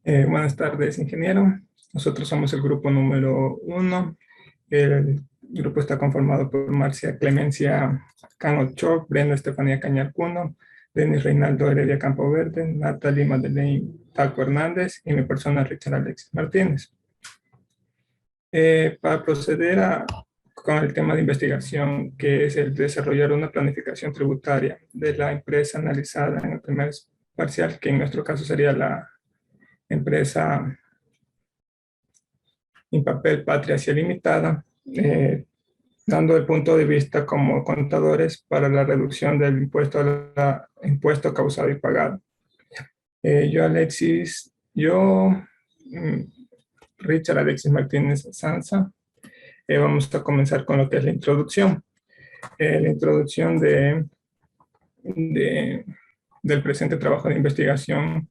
Buenas tardes, ingeniero. Nosotros somos el grupo número 1. El grupo está conformado por Marcia Clemencia Cano Choc, Brenda Estefanía Cañarcuno, Denis Reinaldo Heredia Campoverde, Natalie Madeleine Taco Hernández y mi persona Richard Alexis Martínez. Para proceder con el tema de investigación, que es el desarrollar una planificación tributaria de la empresa analizada en el primer parcial, que en nuestro caso sería la empresa Impapel Patria Hacia Limitada, dando el punto de vista como contadores para la reducción del impuesto causado y pagado. Richard Alexis Martínez Sanza, vamos a comenzar con lo que es la introducción. La introducción del presente trabajo de investigación.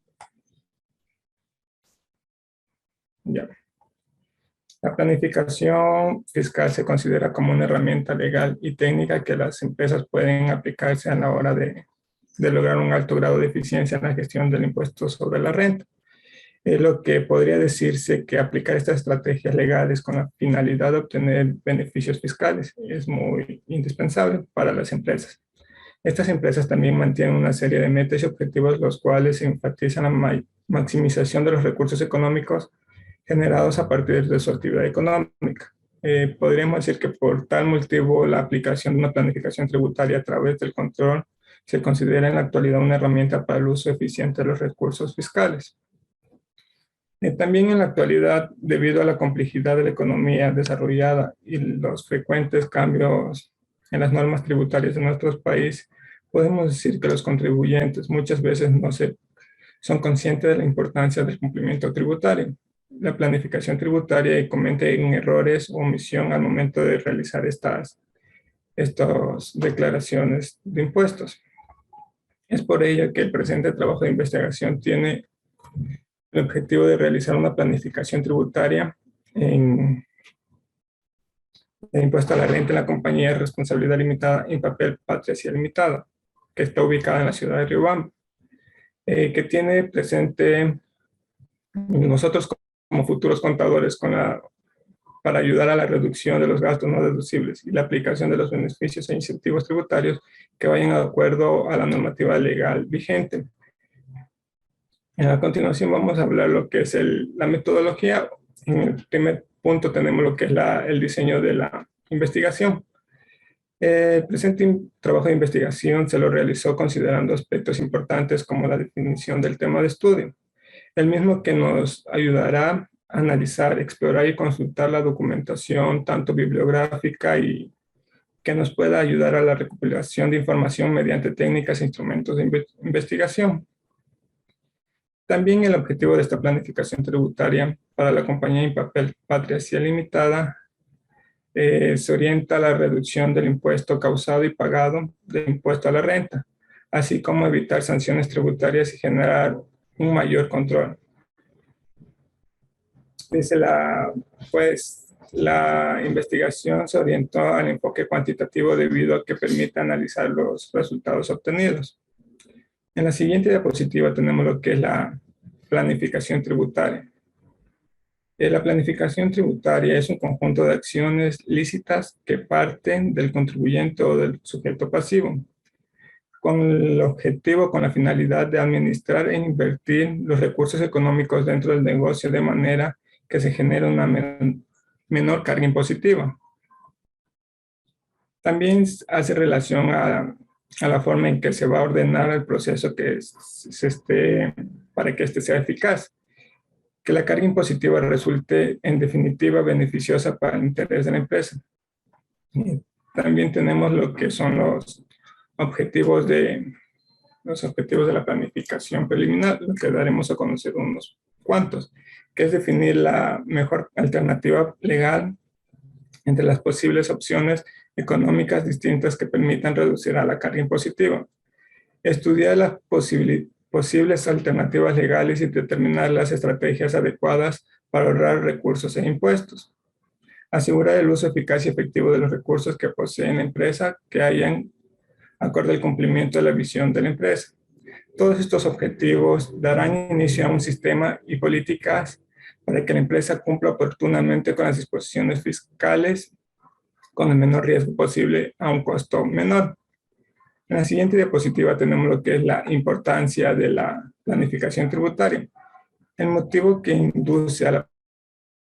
Ya. La planificación fiscal se considera como una herramienta legal y técnica que las empresas pueden aplicarse a la hora de lograr un alto grado de eficiencia en la gestión del impuesto sobre la renta. Lo que podría decirse que aplicar estas estrategias legales con la finalidad de obtener beneficios fiscales es muy indispensable para las empresas. Estas empresas también mantienen una serie de metas y objetivos los cuales enfatizan la maximización de los recursos económicos generados a partir de su actividad económica. Podríamos decir que por tal motivo la aplicación de una planificación tributaria a través del control se considera en la actualidad una herramienta para el uso eficiente de los recursos fiscales. También en la actualidad, debido a la complejidad de la economía desarrollada y los frecuentes cambios en las normas tributarias de nuestro país, podemos decir que los contribuyentes muchas veces no son conscientes de la importancia del cumplimiento tributario, la planificación tributaria y cometen errores o omisión al momento de realizar estas declaraciones de impuestos. Es por ello que el presente trabajo de investigación tiene el objetivo de realizar una planificación tributaria en el impuesto a la renta en la compañía de responsabilidad limitada Impapel Patria Hacia Limitada, que está ubicada en la ciudad de Riobamba, que tiene presente nosotros como futuros contadores para ayudar a la reducción de los gastos no deducibles y la aplicación de los beneficios e incentivos tributarios que vayan de acuerdo a la normativa legal vigente. A continuación vamos a hablar lo que es la metodología. En el primer punto tenemos lo que es el diseño de la investigación. El presente trabajo de investigación se lo realizó considerando aspectos importantes como la definición del tema de estudio, el mismo que nos ayudará a analizar, explorar y consultar la documentación tanto bibliográfica y que nos pueda ayudar a la recopilación de información mediante técnicas e instrumentos de investigación. También el objetivo de esta planificación tributaria para la compañía Impapel Patria Hacia Limitada se orienta a la reducción del impuesto causado y pagado del impuesto a la renta, así como evitar sanciones tributarias y generar un mayor control. La investigación se orientó al enfoque cuantitativo debido a que permite analizar los resultados obtenidos. En la siguiente diapositiva tenemos lo que es la planificación tributaria. La planificación tributaria es un conjunto de acciones lícitas que parten del contribuyente o del sujeto pasivo, con el objetivo, con la finalidad de administrar e invertir los recursos económicos dentro del negocio de manera que se genere una menor carga impositiva. También hace relación a la forma en que se va a ordenar el proceso para que este sea eficaz. Que la carga impositiva resulte en definitiva beneficiosa para el interés de la empresa. También tenemos lo que son los objetivos de la planificación preliminar, lo que daremos a conocer unos cuantos, que es definir la mejor alternativa legal entre las posibles opciones económicas distintas que permitan reducir a la carga impositiva. Estudiar las posibles alternativas legales y determinar las estrategias adecuadas para ahorrar recursos e impuestos. Asegurar el uso eficaz y efectivo de los recursos que posee la empresa que hayan acorde al cumplimiento de la visión de la empresa. Todos estos objetivos darán inicio a un sistema y políticas para que la empresa cumpla oportunamente con las disposiciones fiscales con el menor riesgo posible a un costo menor. En la siguiente diapositiva tenemos lo que es la importancia de la planificación tributaria. El motivo que induce a la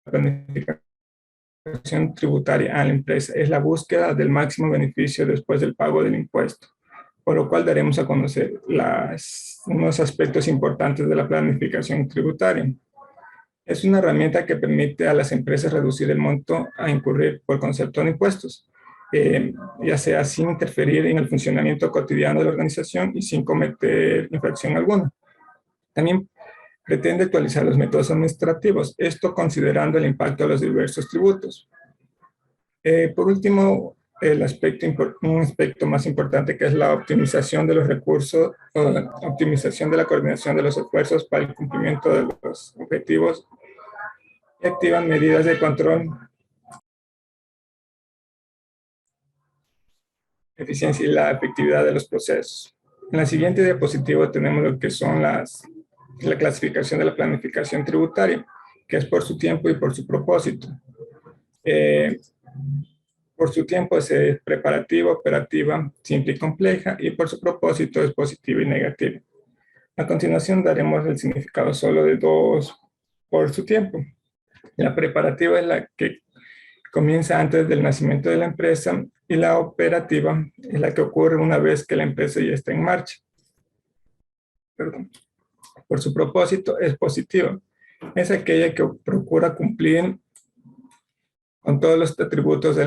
planificación tributaria a la empresa es la búsqueda del máximo beneficio después del pago del impuesto, por lo cual daremos a conocer unos aspectos importantes de la planificación tributaria. Es una herramienta que permite a las empresas reducir el monto a incurrir por concepto de impuestos, ya sea sin interferir en el funcionamiento cotidiano de la organización y sin cometer infracción alguna. También pretende actualizar los métodos administrativos, esto considerando el impacto de los diversos tributos. Por último, un aspecto más importante que es la optimización de los recursos, optimización de la coordinación de los esfuerzos para el cumplimiento de los objetivos y activan medidas de control, eficiencia y la efectividad de los procesos. En la siguiente diapositiva tenemos lo que son la clasificación de la planificación tributaria, que es por su tiempo y por su propósito. Por su tiempo es preparativa, operativa, simple y compleja, y por su propósito es positiva y negativa. A continuación daremos el significado solo de dos por su tiempo. La preparativa es la que comienza antes del nacimiento de la empresa y la operativa es la que ocurre una vez que la empresa ya está en marcha. Perdón. Por su propósito es positiva. Es aquella que procura cumplir con todos los atributos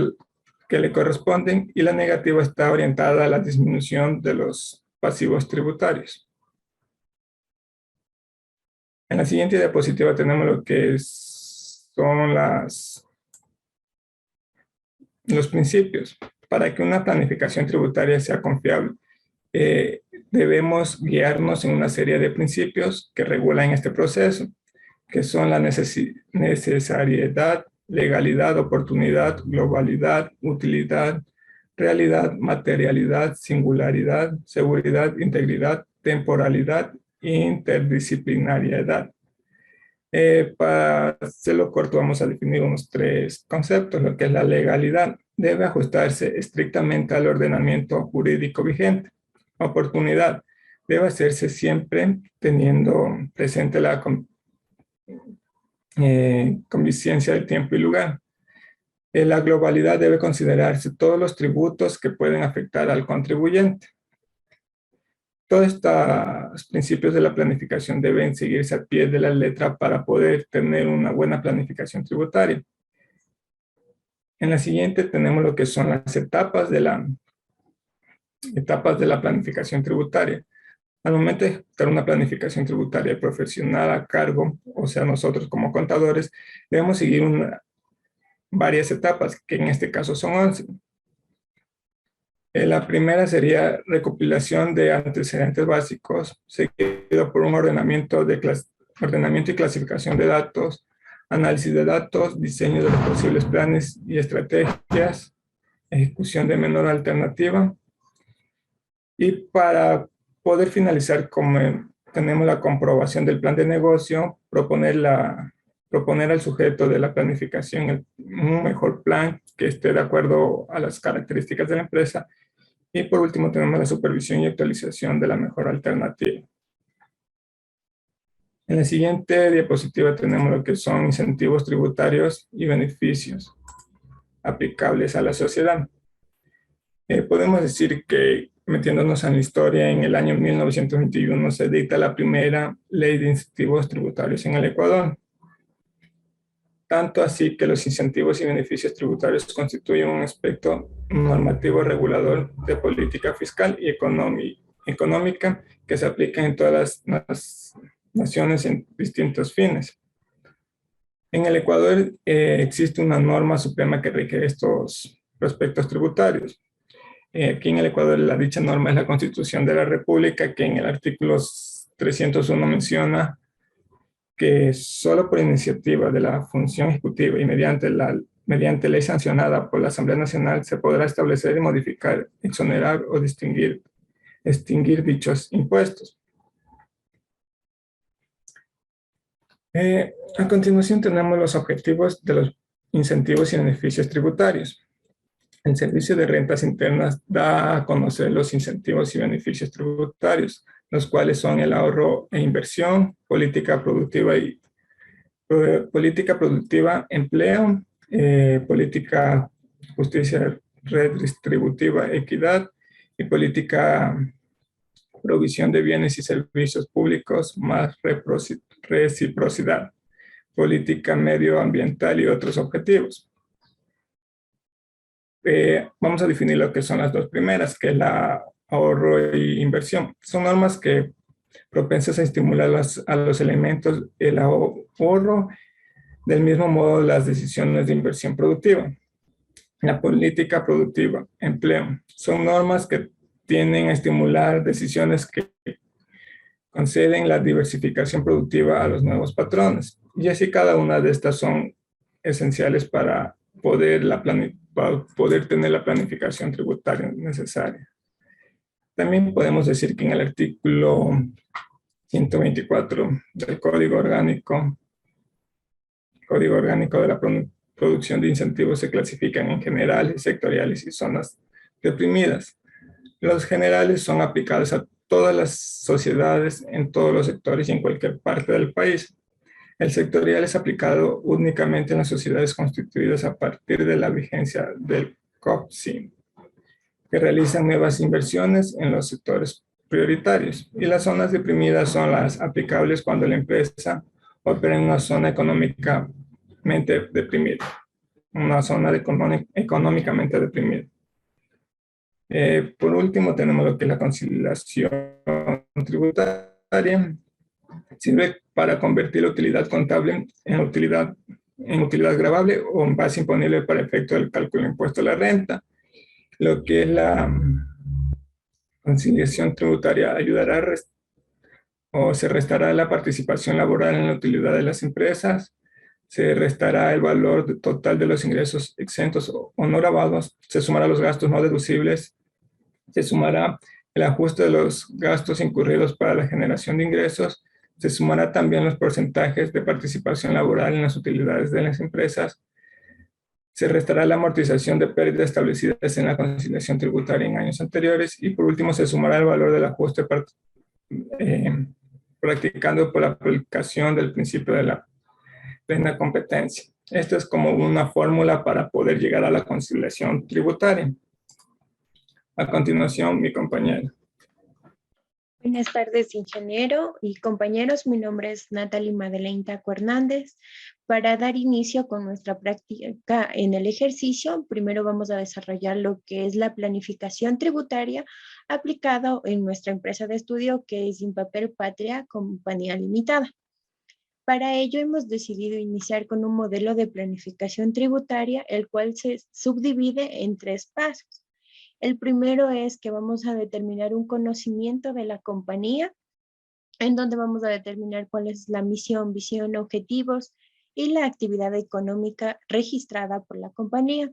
que le corresponden, y la negativa está orientada a la disminución de los pasivos tributarios. En la siguiente diapositiva tenemos lo que son los principios. Para que una planificación tributaria sea confiable, debemos guiarnos en una serie de principios que regulan este proceso, que son la necesariedad, legalidad, oportunidad, globalidad, utilidad, realidad, materialidad, singularidad, seguridad, integridad, temporalidad, interdisciplinariedad. Para hacerlo corto, vamos a definir unos 3 conceptos. Lo que es la legalidad: debe ajustarse estrictamente al ordenamiento jurídico vigente. Oportunidad: debe hacerse siempre teniendo presente la conveniencia del tiempo y lugar. La globalidad: debe considerarse todos los tributos que pueden afectar al contribuyente. Todos estos principios de la planificación deben seguirse al pie de la letra para poder tener una buena planificación tributaria. En la siguiente tenemos lo que son las etapas de la planificación tributaria. Al momento de ejecutar una planificación tributaria profesional a cargo, o sea, nosotros como contadores, debemos seguir varias etapas, que en este caso son 11. La primera sería recopilación de antecedentes básicos, seguido por un ordenamiento y clasificación de datos, análisis de datos, diseño de los posibles planes y estrategias, ejecución de menor alternativa. Y para poder finalizar, como tenemos la comprobación del plan de negocio, proponer al sujeto de la planificación un mejor plan que esté de acuerdo a las características de la empresa. Y por último tenemos la supervisión y actualización de la mejor alternativa. En la siguiente diapositiva tenemos lo que son incentivos tributarios y beneficios aplicables a la sociedad. Podemos decir que, metiéndonos en la historia, en el año 1921 se dicta la primera ley de incentivos tributarios en el Ecuador. Tanto así que los incentivos y beneficios tributarios constituyen un aspecto normativo regulador de política fiscal y económica que se aplica en todas las naciones en distintos fines. En el Ecuador existe una norma suprema que rige estos aspectos tributarios. Aquí en el Ecuador dicha norma es la Constitución de la República, que en el artículo 301 menciona que solo por iniciativa de la función ejecutiva y mediante ley sancionada por la Asamblea Nacional se podrá establecer y modificar, exonerar o extinguir dichos impuestos. A continuación tenemos los objetivos de los incentivos y beneficios tributarios. El Servicio de Rentas Internas da a conocer los incentivos y beneficios tributarios, los cuales son el ahorro e inversión, política productiva, empleo, política justicia redistributiva, equidad y política provisión de bienes y servicios públicos más reciprocidad, política medioambiental y otros objetivos. Vamos a definir lo que son las dos primeras, que es la ahorro e inversión. Son normas que propensas a estimular a los elementos el ahorro, del mismo modo las decisiones de inversión productiva. La política productiva, empleo, son normas que tienden a estimular decisiones que conceden la diversificación productiva a los nuevos patrones. Y así cada una de estas son esenciales para poder tener la planificación tributaria necesaria. También podemos decir que en el artículo 124 del Código Orgánico de la Producción de Incentivos se clasifican en generales, sectoriales y zonas deprimidas. Los generales son aplicados a todas las sociedades, en todos los sectores y en cualquier parte del país. El sectorial es aplicado únicamente en las sociedades constituidas a partir de la vigencia del COP5, que realizan nuevas inversiones en los sectores prioritarios. Y las zonas deprimidas son las aplicables cuando la empresa opera en una zona económicamente deprimida, económicamente deprimida. Por último, tenemos lo que es la conciliación tributaria. Sirve para convertir la utilidad contable en utilidad gravable o en base imponible para efecto del cálculo del impuesto a la renta. Lo que es la conciliación tributaria ayudará o se restará la participación laboral en la utilidad de las empresas, se restará el valor total de los ingresos exentos o no gravados, se sumará los gastos no deducibles, se sumará el ajuste de los gastos incurridos para la generación de ingresos, se sumará también los porcentajes de participación laboral en las utilidades de las empresas, se restará la amortización de pérdidas establecidas en la conciliación tributaria en años anteriores y por último se sumará el valor del ajuste practicando por la aplicación del principio de la plena competencia. Esto es como una fórmula para poder llegar a la conciliación tributaria. A continuación, mi compañero. Buenas tardes, ingeniero y compañeros. Mi nombre es Natalie Madeleine Taco Hernández. Para dar inicio con nuestra práctica en el ejercicio, primero vamos a desarrollar lo que es la planificación tributaria aplicada en nuestra empresa de estudio, que es Impapel Patria Compañía Limitada. Para ello hemos decidido iniciar con un modelo de planificación tributaria, el cual se subdivide en 3 pasos. El primero es que vamos a determinar un conocimiento de la compañía, en donde vamos a determinar cuál es la misión, visión, objetivos y la actividad económica registrada por la compañía.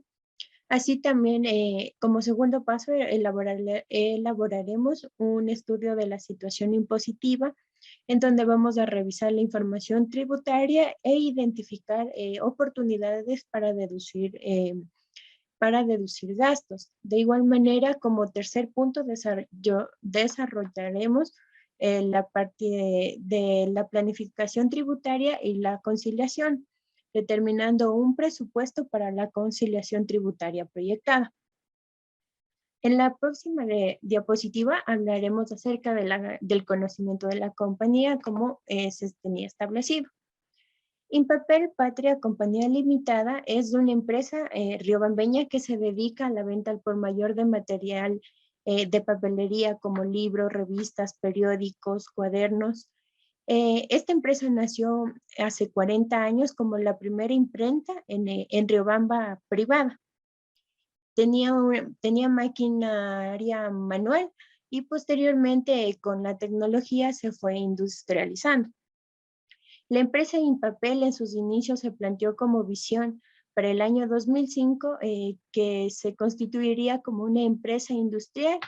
Así también, como segundo paso, elaboraremos un estudio de la situación impositiva, en donde vamos a revisar la información tributaria e identificar oportunidades para deducir gastos. De igual manera, como tercer punto, desarrollaremos la parte de la planificación tributaria y la conciliación, determinando un presupuesto para la conciliación tributaria proyectada. En la próxima diapositiva hablaremos acerca del conocimiento de la compañía como se tenía establecido. Impapel Patria Compañía Limitada es una empresa riobambeña que se dedica a la venta al por mayor de material de papelería como libros, revistas, periódicos, cuadernos. Esta empresa nació hace 40 años como la primera imprenta en Riobamba privada. Tenía maquinaria manual y posteriormente con la tecnología se fue industrializando. La empresa Impapel en sus inicios se planteó como visión para el año 2005 que se constituiría como una empresa industrial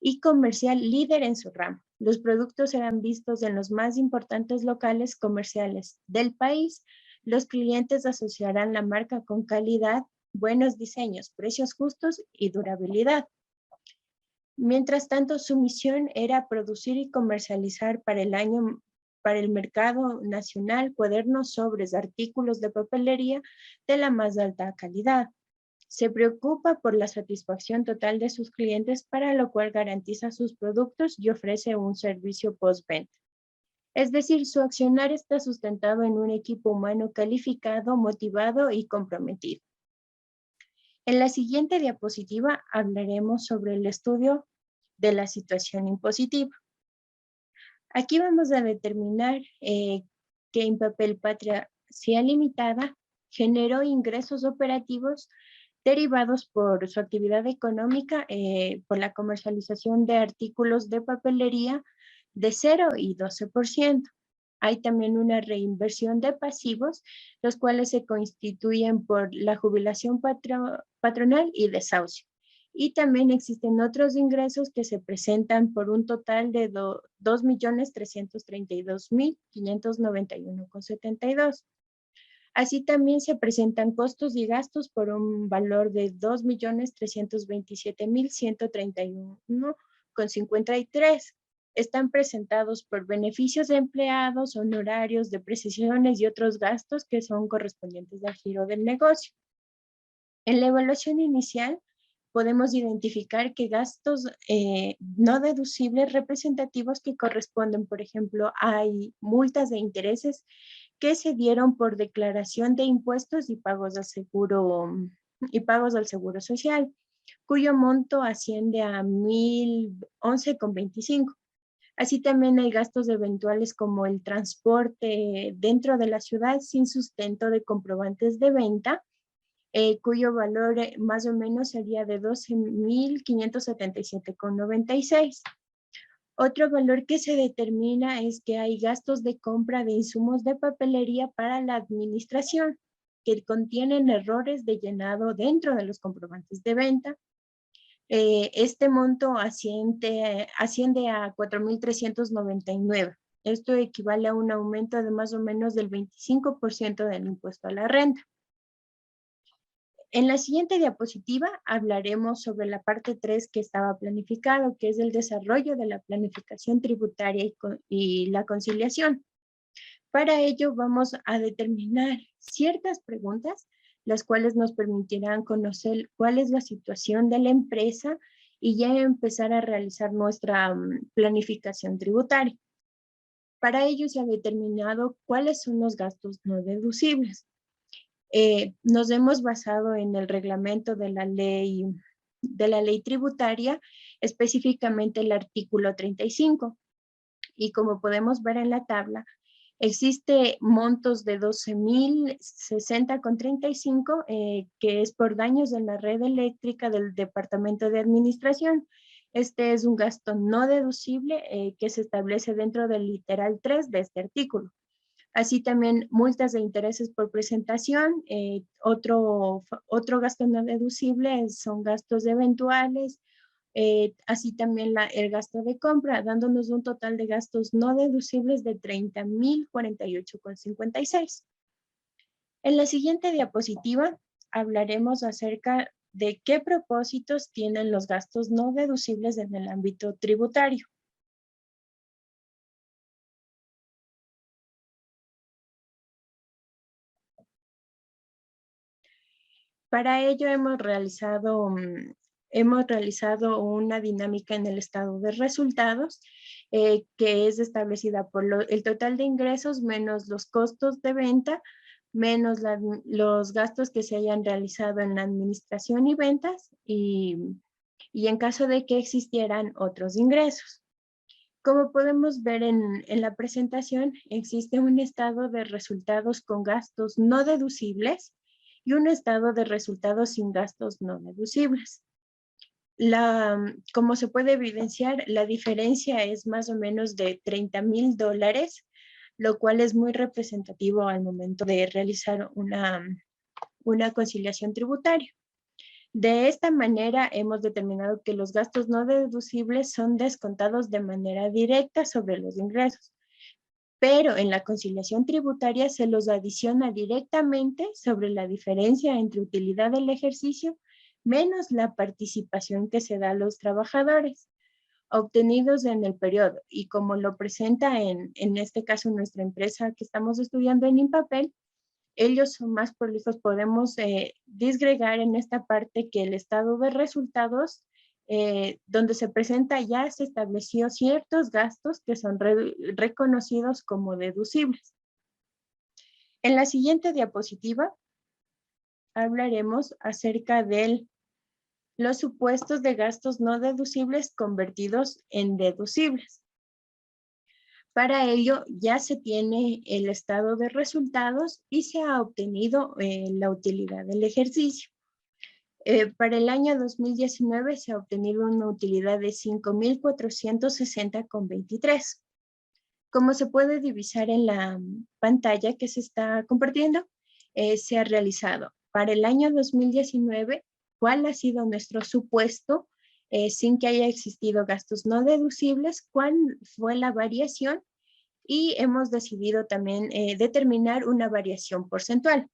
y comercial líder en su ramo, Los productos serán vistos en los más importantes locales comerciales del país. Los clientes asociarán la marca con calidad, buenos diseños, precios justos y durabilidad. Mientras tanto, su misión era producir y comercializar para el mercado nacional cuadernos, sobres, artículos de papelería de la más alta calidad. Se preocupa por la satisfacción total de sus clientes, para lo cual garantiza sus productos y ofrece un servicio postventa. Es decir, su accionar está sustentado en un equipo humano calificado, motivado y comprometido. En la siguiente diapositiva hablaremos sobre el estudio de la situación impositiva. Aquí vamos a determinar que Empapel Patria Cia Limitada generó ingresos operativos derivados por su actividad económica, por la comercialización de artículos de papelería de 0 y 12%. Hay también una reinversión de pasivos, los cuales se constituyen por la jubilación patronal y desahucio. Y también existen otros ingresos que se presentan por un total de 2.332.591,72. Así también se presentan costos y gastos por un valor de 2.327.131,53. Están presentados por beneficios de empleados, honorarios, depreciaciones y otros gastos que son correspondientes al giro del negocio. En la evaluación inicial podemos identificar que gastos no deducibles representativos que corresponden, por ejemplo, hay multas de intereses que se dieron por declaración de impuestos y pagos al seguro social, cuyo monto asciende a 1.011,25. Así también hay gastos eventuales como el transporte dentro de la ciudad sin sustento de comprobantes de venta, cuyo valor más o menos sería de 12.577,96. Otro valor que se determina es que hay gastos de compra de insumos de papelería para la administración que contienen errores de llenado dentro de los comprobantes de venta. Este monto asciende a 4.399. Esto equivale a un aumento de más o menos del 25% del impuesto a la renta. En la siguiente diapositiva hablaremos sobre la parte 3 que estaba planificado, que es el desarrollo de la planificación tributaria y la conciliación. Para ello vamos a determinar ciertas preguntas, las cuales nos permitirán conocer cuál es la situación de la empresa y ya empezar a realizar nuestra planificación tributaria. Para ello se ha determinado cuáles son los gastos no deducibles. Nos hemos basado en el reglamento de la ley tributaria, específicamente el artículo 35. Y como podemos ver en la tabla, existe montos de 12.060,35, que es por daños en la red eléctrica del Departamento de Administración. Este es un gasto no deducible que se establece dentro del literal 3 de este artículo. Así también multas de intereses por presentación. Otro gasto no deducible son gastos eventuales. Así también el gasto de compra, dándonos un total de gastos no deducibles de 30.048,56. En la siguiente diapositiva hablaremos acerca de qué propósitos tienen los gastos no deducibles en el ámbito tributario. Para ello hemos realizado una dinámica en el estado de resultados, que es establecida por el total de ingresos menos los costos de venta, menos los gastos que se hayan realizado en la administración y ventas, y en caso de que existieran otros ingresos. Como podemos ver en la presentación, existe un estado de resultados con gastos no deducibles y un estado de resultados sin gastos no deducibles. Como se puede evidenciar, la diferencia es más o menos de $30,000, lo cual es muy representativo al momento de realizar una conciliación tributaria. De esta manera hemos determinado que los gastos no deducibles son descontados de manera directa sobre los ingresos, pero en la conciliación tributaria se los adiciona directamente sobre la diferencia entre utilidad del ejercicio menos la participación que se da a los trabajadores obtenidos en el periodo. Y como lo presenta en este caso nuestra empresa que estamos estudiando en Impapel, ellos son más prolijos. Podemos disgregar en esta parte que el estado de resultados, donde se presenta, ya se estableció ciertos gastos que son reconocidos como deducibles. En la siguiente diapositiva hablaremos acerca de los supuestos de gastos no deducibles convertidos en deducibles. Para ello ya se tiene el estado de resultados y se ha obtenido la utilidad del ejercicio. Para el año 2019 se ha obtenido una utilidad de 5.460,23. Como se puede divisar en la pantalla que se está compartiendo, se ha realizado para el año 2019 cuál ha sido nuestro supuesto sin que haya existido gastos no deducibles, cuál fue la variación, y hemos decidido también determinar una variación porcentual.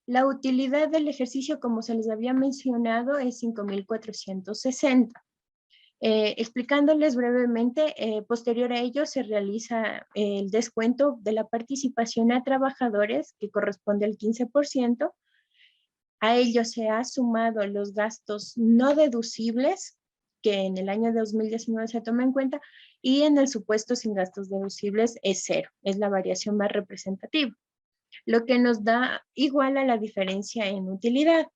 La utilidad del ejercicio, como se les había mencionado, es 5.460. Explicándoles brevemente, posterior a ello se realiza el descuento de la participación a trabajadores, que corresponde al 15%. A ello se ha sumado los gastos no deducibles, que en el año 2019 se toma en cuenta, y en el supuesto sin gastos deducibles es cero, es la variación más representativa, lo que nos da igual a la diferencia en utilidad.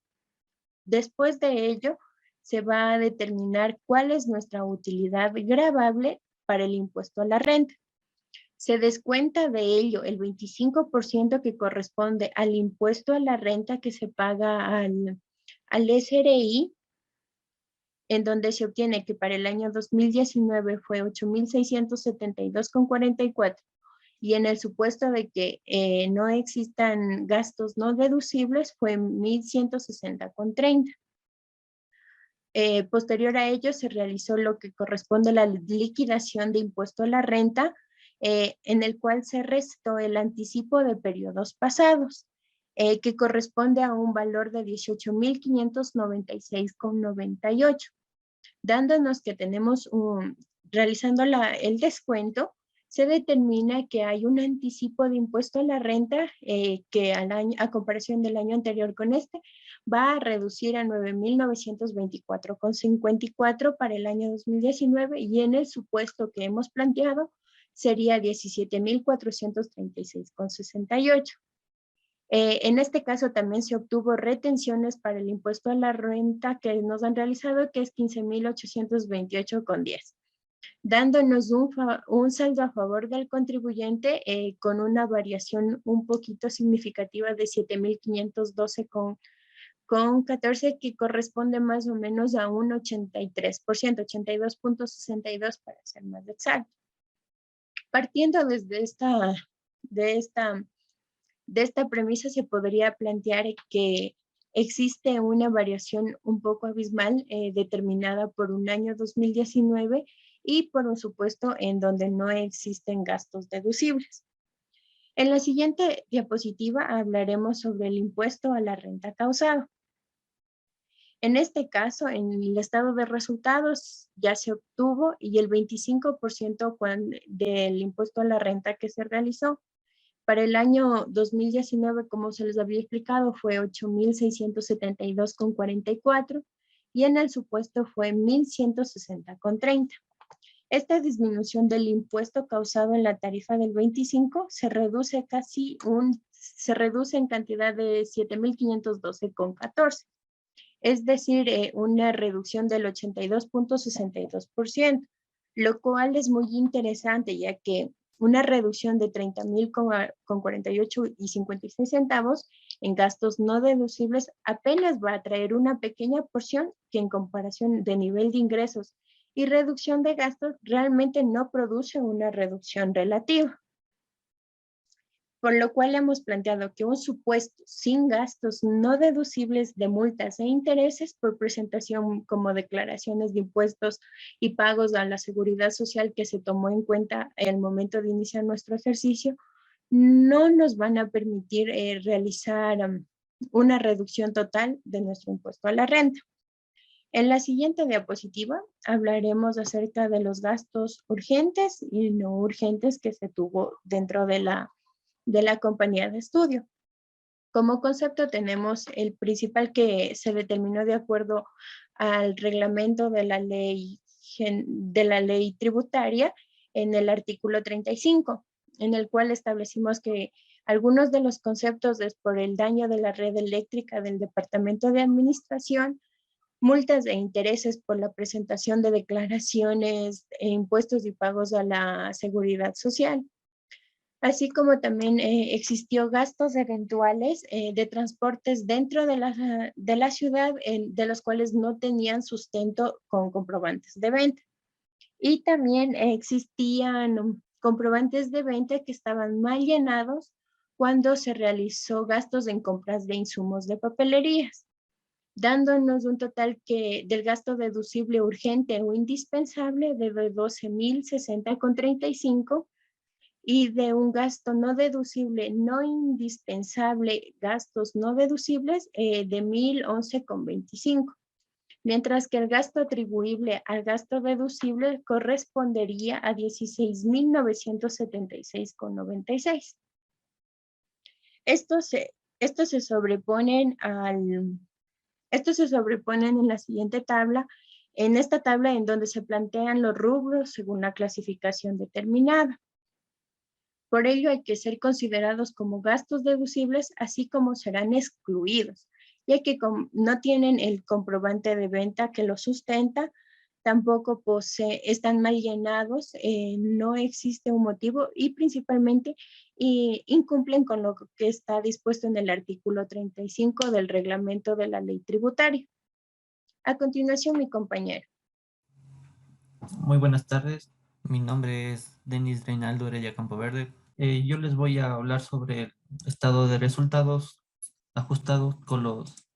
Después de ello, se va a determinar cuál es nuestra utilidad gravable para el impuesto a la renta. Se descuenta de ello el 25% que corresponde al impuesto a la renta que se paga al SRI, en donde se obtiene que para el año 2019 fue 8.672,44, y en el supuesto de que no existan gastos no deducibles fue 1.160,30. Posterior a ello se realizó lo que corresponde a la liquidación de impuesto a la renta, en el cual se restó el anticipo de periodos pasados, que corresponde a un valor de 18.596,98, dándonos que tenemos realizando el descuento, se determina que hay un anticipo de impuesto a la renta que a comparación del año anterior con este, va a reducir a 9.924,54 para el año 2019, y en el supuesto que hemos planteado sería 17.436,68. En este caso también se obtuvo retenciones para el impuesto a la renta que nos han realizado, que es 15.828,10. Dándonos un saldo a favor del contribuyente con una variación un poquito significativa de 7.512,14, que corresponde más o menos a un 83%, 82,62 para ser más exacto. Partiendo desde de esta premisa, se podría plantear que existe una variación un poco abismal determinada por un año 2019 y por un supuesto en donde no existen gastos deducibles. En la siguiente diapositiva hablaremos sobre el impuesto a la renta causado. En este caso, en el estado de resultados ya se obtuvo, y el 25% del impuesto a la renta que se realizó para el año 2019, como se les había explicado, fue 8.672,44, y en el supuesto fue 1.160,30. Esta disminución del impuesto causado en la tarifa del 25 se reduce en cantidad de 7.512,14. Es decir, una reducción del 82,62%, lo cual es muy interesante, ya que una reducción de 30.000,48 en gastos no deducibles apenas va a traer una pequeña porción que, en comparación de nivel de ingresos y reducción de gastos, realmente no produce una reducción relativa. por lo cual hemos planteado que un supuesto sin gastos no deducibles de multas e intereses por presentación como declaraciones de impuestos y pagos a la seguridad social que se tomó en cuenta en el momento de iniciar nuestro ejercicio, no nos van a permitir realizar una reducción total de nuestro impuesto a la renta. En la siguiente diapositiva hablaremos acerca de los gastos urgentes y no urgentes que se tuvo dentro de la compañía de estudio. Como concepto tenemos el principal que se determinó de acuerdo al reglamento de la ley tributaria en el artículo 35, en el cual establecimos que algunos de los conceptos es por el daño de la red eléctrica del Departamento de Administración, multas e intereses por la presentación de declaraciones e impuestos y pagos a la seguridad social. Así como también existió gastos eventuales de transportes dentro de la ciudad, de los cuales no tenían sustento con comprobantes de venta. Y también existían comprobantes de venta que estaban mal llenados cuando se realizó gastos en compras de insumos de papelerías, dándonos un total del gasto deducible urgente o indispensable de 12,060,35 y de un gasto no deducible, no indispensable, gastos no deducibles de 1,011,25. Mientras que el gasto atribuible al gasto deducible correspondería a 16,976,96. Estos se sobreponen en la siguiente tabla, en esta tabla en donde se plantean los rubros según la clasificación determinada. Por ello hay que ser considerados como gastos deducibles, así como serán excluidos, ya que no tienen el comprobante de venta que los sustenta, tampoco están mal llenados, no existe un motivo y principalmente incumplen con lo que está dispuesto en el artículo 35 del reglamento de la ley tributaria. A continuación, mi compañero. Muy buenas tardes, mi nombre es Denis Reinaldo Heredia Campoverde. Yo les voy a hablar sobre el estado de resultados ajustados con los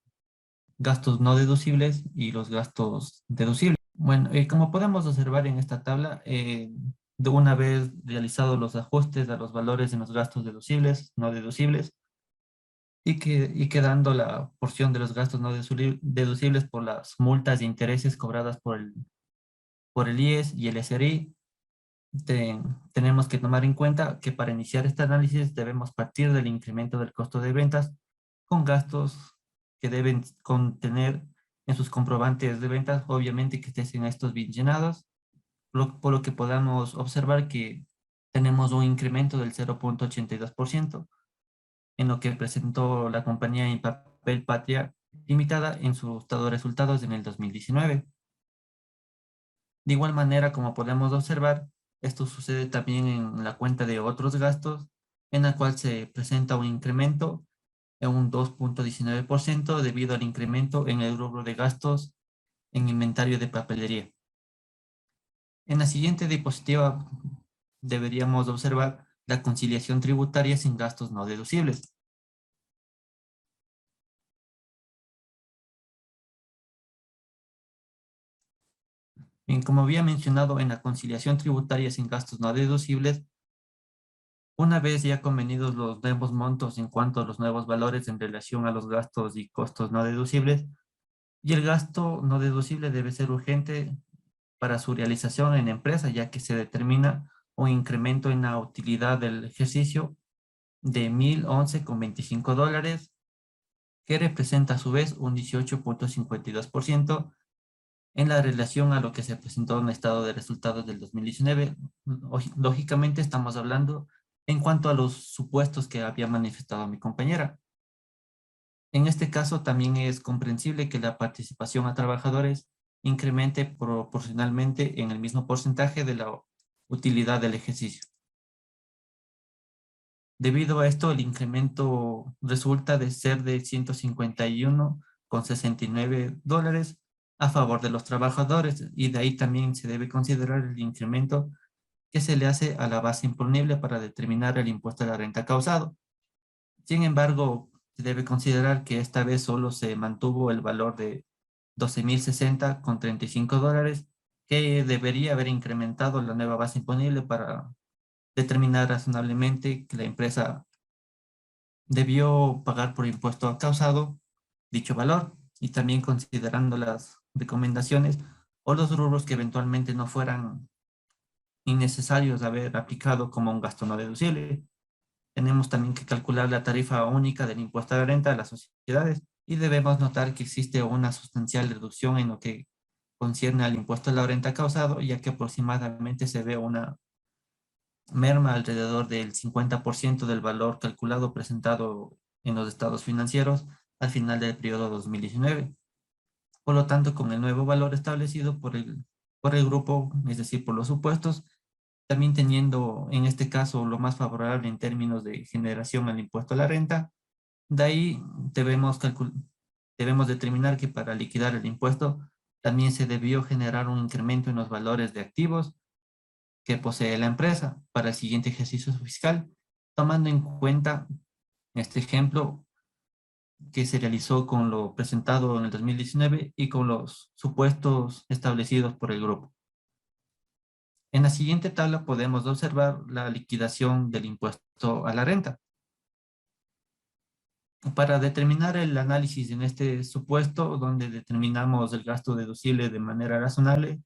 gastos no deducibles y los gastos deducibles. Bueno, como podemos observar en esta tabla, de una vez realizados los ajustes a los valores en los gastos deducibles, no deducibles, y quedando la porción de los gastos no deducibles por las multas e intereses cobradas por el IES y el SRI, tenemos que tomar en cuenta que para iniciar este análisis debemos partir del incremento del costo de ventas con gastos que deben contener en sus comprobantes de ventas, obviamente que estén estos bien llenados, por lo que podamos observar que tenemos un incremento del 0,82% en lo que presentó la compañía en papel Patria Limitada en su estado de resultados en el 2019. De igual manera, como podemos observar, esto sucede también en la cuenta de otros gastos, en la cual se presenta un incremento en un 2,19% debido al incremento en el rubro de gastos en inventario de papelería. En la siguiente diapositiva deberíamos observar la conciliación tributaria sin gastos no deducibles. Bien, como había mencionado en la conciliación tributaria sin gastos no deducibles, una vez ya convenidos los nuevos montos en cuanto a los nuevos valores en relación a los gastos y costos no deducibles, y el gasto no deducible debe ser urgente para su realización en empresa, ya que se determina un incremento en la utilidad del ejercicio de $1,011,25, que representa a su vez un 18,52% en la relación a lo que se presentó en el estado de resultados del 2019. Lógicamente estamos hablando en cuanto a los supuestos que había manifestado mi compañera. En este caso también es comprensible que la participación a trabajadores incremente proporcionalmente en el mismo porcentaje de la utilidad del ejercicio. Debido a esto, el incremento resulta de ser de $151,69 a favor de los trabajadores, y de ahí también se debe considerar el incremento que se le hace a la base imponible para determinar el impuesto a la renta causado. Sin embargo, se debe considerar que esta vez solo se mantuvo el valor de 12.060,35 dólares, que debería haber incrementado la nueva base imponible para determinar razonablemente que la empresa debió pagar por impuesto causado dicho valor, y también considerando las recomendaciones o los rubros que eventualmente no fueran innecesarios de haber aplicado como un gasto no deducible. Tenemos también que calcular la tarifa única del impuesto a la renta de las sociedades, y debemos notar que existe una sustancial reducción en lo que concierne al impuesto a la renta causado, ya que aproximadamente se ve una merma alrededor del 50% del valor calculado presentado en los estados financieros al final del periodo 2019. Por lo tanto, con el nuevo valor establecido por el grupo, es decir, por los supuestos, también teniendo en este caso lo más favorable en términos de generación al impuesto a la renta, de ahí debemos determinar que para liquidar el impuesto también se debió generar un incremento en los valores de activos que posee la empresa para el siguiente ejercicio fiscal, tomando en cuenta este ejemplo que se realizó con lo presentado en el 2019 y con los supuestos establecidos por el grupo. En la siguiente tabla podemos observar la liquidación del impuesto a la renta. Para determinar el análisis en este supuesto, donde determinamos el gasto deducible de manera razonable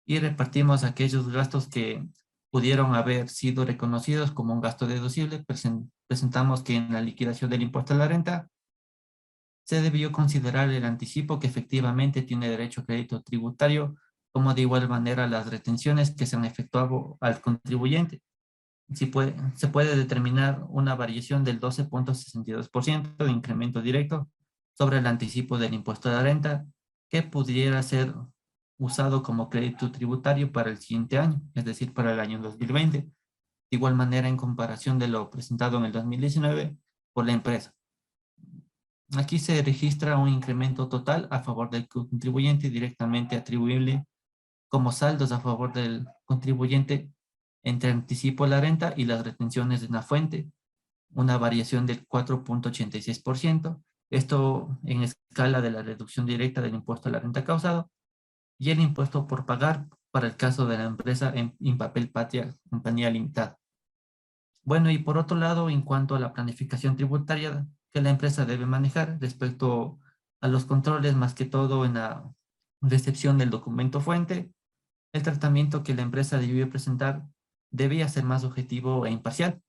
y repartimos aquellos gastos que pudieron haber sido reconocidos como un gasto deducible, presentamos que en la liquidación del impuesto a la renta se debió considerar el anticipo que efectivamente tiene derecho a crédito tributario, como de igual manera las retenciones que se han efectuado al contribuyente. Se puede determinar una variación del 12.62% de incremento directo sobre el anticipo del impuesto de la renta, que pudiera ser usado como crédito tributario para el siguiente año, es decir, para el año 2020. De igual manera, en comparación de lo presentado en el 2019 por la empresa. Aquí se registra un incremento total a favor del contribuyente directamente atribuible como saldos a favor del contribuyente entre anticipo de la renta y las retenciones de una fuente, una variación del 4.86%, esto en escala de la reducción directa del impuesto a la renta causado, y el impuesto por pagar para el caso de la empresa en papel patria, compañía limitada. Bueno, y por otro lado, en cuanto a la planificación tributaria que la empresa debe manejar respecto a los controles, más que todo en la recepción del documento fuente, el tratamiento que la empresa debió presentar debía ser más objetivo e imparcial,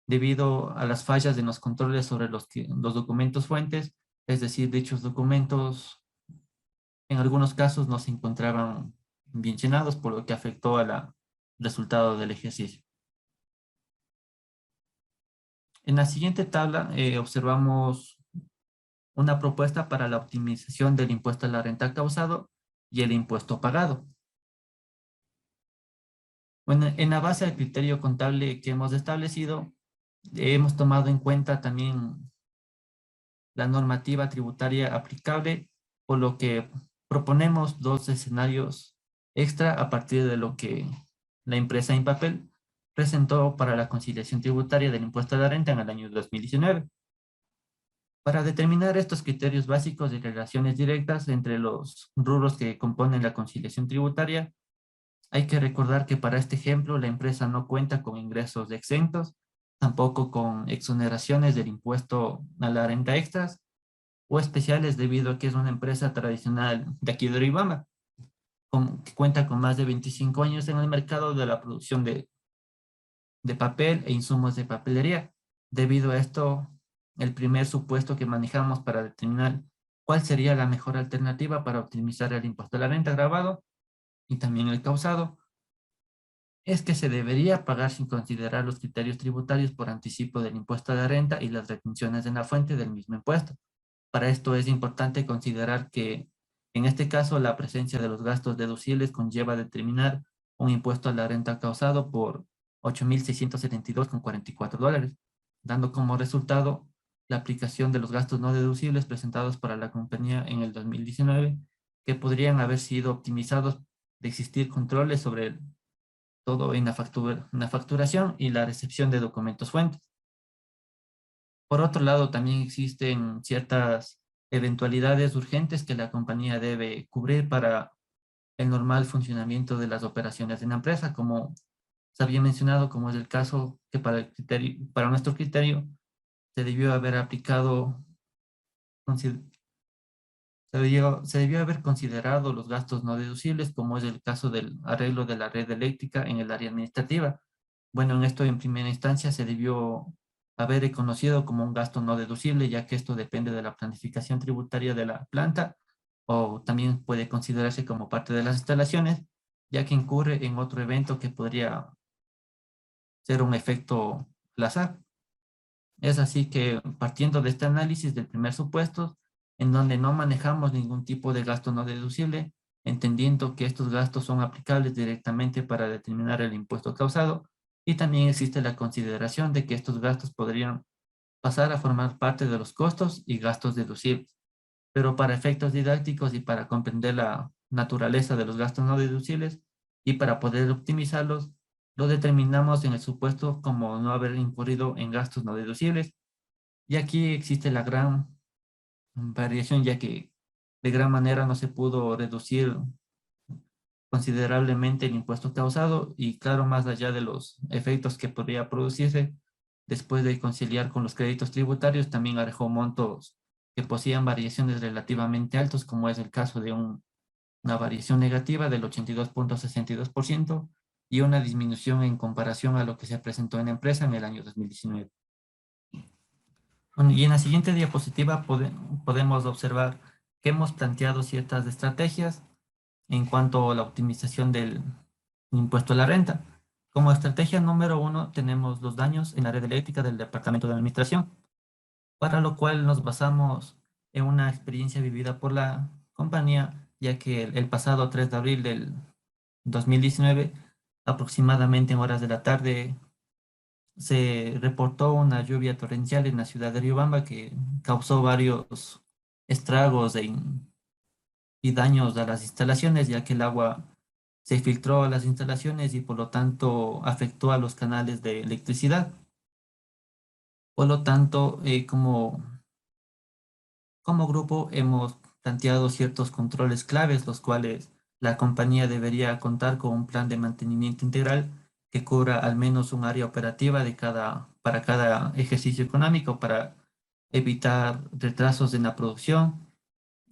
debido a las fallas en los controles sobre los documentos fuentes, es decir, dichos documentos en algunos casos no se encontraban bien llenados, por lo que afectó al resultado del ejercicio. En la siguiente tabla observamos una propuesta para la optimización del impuesto a la renta causado y el impuesto pagado. Bueno, en la base del criterio contable que hemos establecido, hemos tomado en cuenta también la normativa tributaria aplicable, por lo que proponemos dos escenarios extra a partir de lo que la empresa en papel presentó para la conciliación tributaria del impuesto a la renta en el año 2019. Para determinar estos criterios básicos de relaciones directas entre los rubros que componen la conciliación tributaria, hay que recordar que para este ejemplo la empresa no cuenta con ingresos exentos, tampoco con exoneraciones del impuesto a la renta extras o especiales, debido a que es una empresa tradicional de aquí de Uribamba, que cuenta con más de 25 años en el mercado de la producción de papel e insumos de papelería. Debido a esto, el primer supuesto que manejamos para determinar cuál sería la mejor alternativa para optimizar el impuesto a la renta agravado y también el causado, es que se debería pagar sin considerar los criterios tributarios por anticipo del impuesto a la renta y las retenciones en la fuente del mismo impuesto. Para esto es importante considerar que, en este caso, la presencia de los gastos deducibles conlleva determinar un impuesto a la renta causado por 8.672,44 dólares, dando como resultado la aplicación de los gastos no deducibles presentados para la compañía en el 2019, que podrían haber sido optimizados de existir controles sobre todo en la facturación y la recepción de documentos fuentes. Por otro lado, también existen ciertas eventualidades urgentes que la compañía debe cubrir para el normal funcionamiento de las operaciones en la empresa, como se había mencionado, como es el caso que para nuestro criterio se debió haber aplicado, se debió haber considerado los gastos no deducibles, como es el caso del arreglo de la red eléctrica en el área administrativa. Bueno, en esto en primera instancia se debió haber reconocido como un gasto no deducible, ya que esto depende de la planificación tributaria de la planta, o también puede considerarse como parte de las instalaciones, ya que incurre en otro evento que podría ser un efecto al azar. Es así que partiendo de este análisis del primer supuesto, en donde no manejamos ningún tipo de gasto no deducible, entendiendo que estos gastos son aplicables directamente para determinar el impuesto causado, y también existe la consideración de que estos gastos podrían pasar a formar parte de los costos y gastos deducibles. Pero para efectos didácticos y para comprender la naturaleza de los gastos no deducibles y para poder optimizarlos, lo determinamos en el supuesto como no haber incurrido en gastos no deducibles. Y aquí existe la gran variación, ya que de gran manera no se pudo reducir considerablemente el impuesto causado y claro, más allá de los efectos que podría producirse después de conciliar con los créditos tributarios, también arrojó montos que poseían variaciones relativamente altos, como es el caso de una variación negativa del 82.62% y una disminución en comparación a lo que se presentó en la empresa en el año 2019. Bueno, y en la siguiente diapositiva podemos observar que hemos planteado ciertas estrategias en cuanto a la optimización del impuesto a la renta. Como estrategia número 1 tenemos los daños en la red eléctrica del Departamento de Administración, para lo cual nos basamos en una experiencia vivida por la compañía, ya que el pasado 3 de abril del 2019, aproximadamente en horas de la tarde, se reportó una lluvia torrencial en la ciudad de Riobamba que causó varios estragos y daños a las instalaciones, ya que el agua se filtró a las instalaciones y por lo tanto afectó a los canales de electricidad. Por lo tanto, como grupo hemos planteado ciertos controles claves, los cuales la compañía debería contar con un plan de mantenimiento integral que cubra al menos un área operativa para cada ejercicio económico para evitar retrasos en la producción,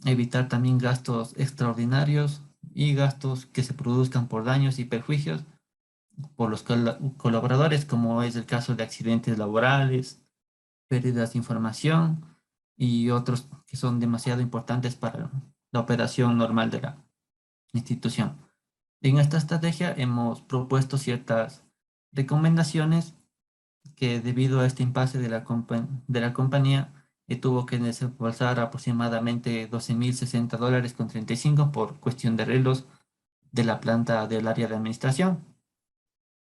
evitar también gastos extraordinarios y gastos que se produzcan por daños y perjuicios por los colaboradores, como es el caso de accidentes laborales, pérdidas de información y otros que son demasiado importantes para la operación normal de la institución. En esta estrategia hemos propuesto ciertas recomendaciones que debido a este impasse de la compañía tuvo que desembolsar aproximadamente $12,060.35 por cuestión de arreglos de la planta del área de administración.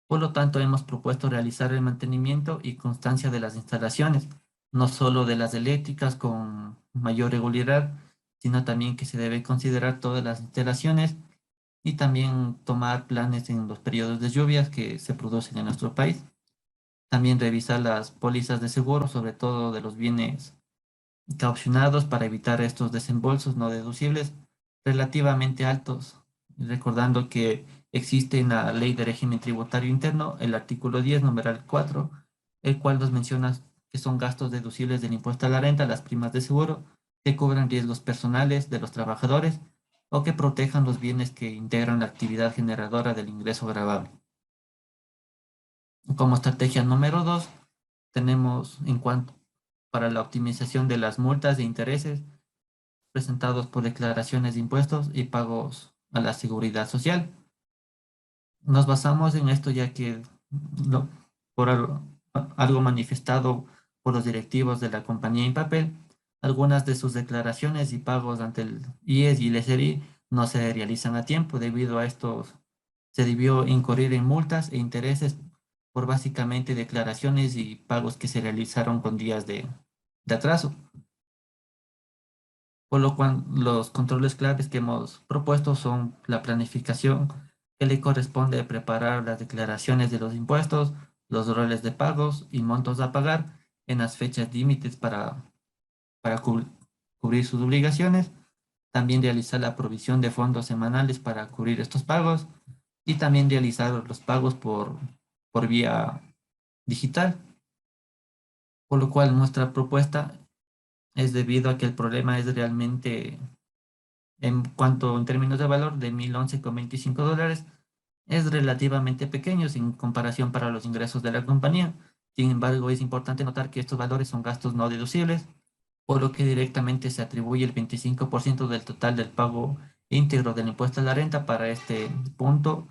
Por lo tanto, hemos propuesto realizar el mantenimiento y constancia de las instalaciones, no solo de las eléctricas con mayor regularidad, sino también que se debe considerar todas las instalaciones y también tomar planes en los periodos de lluvias que se producen en nuestro país. También revisar las pólizas de seguro, sobre todo de los bienes caucionados para evitar estos desembolsos no deducibles relativamente altos, recordando que existe en la Ley de Régimen Tributario Interno el artículo 10, numeral 4, el cual nos menciona que son gastos deducibles del impuesto a la renta, las primas de seguro, que cubran riesgos personales de los trabajadores o que protejan los bienes que integran la actividad generadora del ingreso gravable. Como estrategia número 2, tenemos en cuanto para la optimización de las multas e intereses presentados por declaraciones de impuestos y pagos a la seguridad social. Nos basamos en esto ya que lo- por algo manifestado por los directivos de la compañía en papel, algunas de sus declaraciones y pagos ante el IES y el SRI no se realizan a tiempo. Debido a esto, se debió incurrir en multas e intereses por básicamente declaraciones y pagos que se realizaron con días de atraso. Por lo cual, los controles claves que hemos propuesto son la planificación que le corresponde preparar las declaraciones de los impuestos, los roles de pagos y montos a pagar en las fechas límites para cubrir sus obligaciones, también realizar la provisión de fondos semanales para cubrir estos pagos y también realizar los pagos por vía digital, por lo cual nuestra propuesta es debido a que el problema es realmente, en términos de valor, de 1.011,25 dólares, es relativamente pequeño en comparación para los ingresos de la compañía. Sin embargo, es importante notar que estos valores son gastos no deducibles, por lo que directamente se atribuye el 25% del total del pago íntegro del impuesto a la renta. Para este punto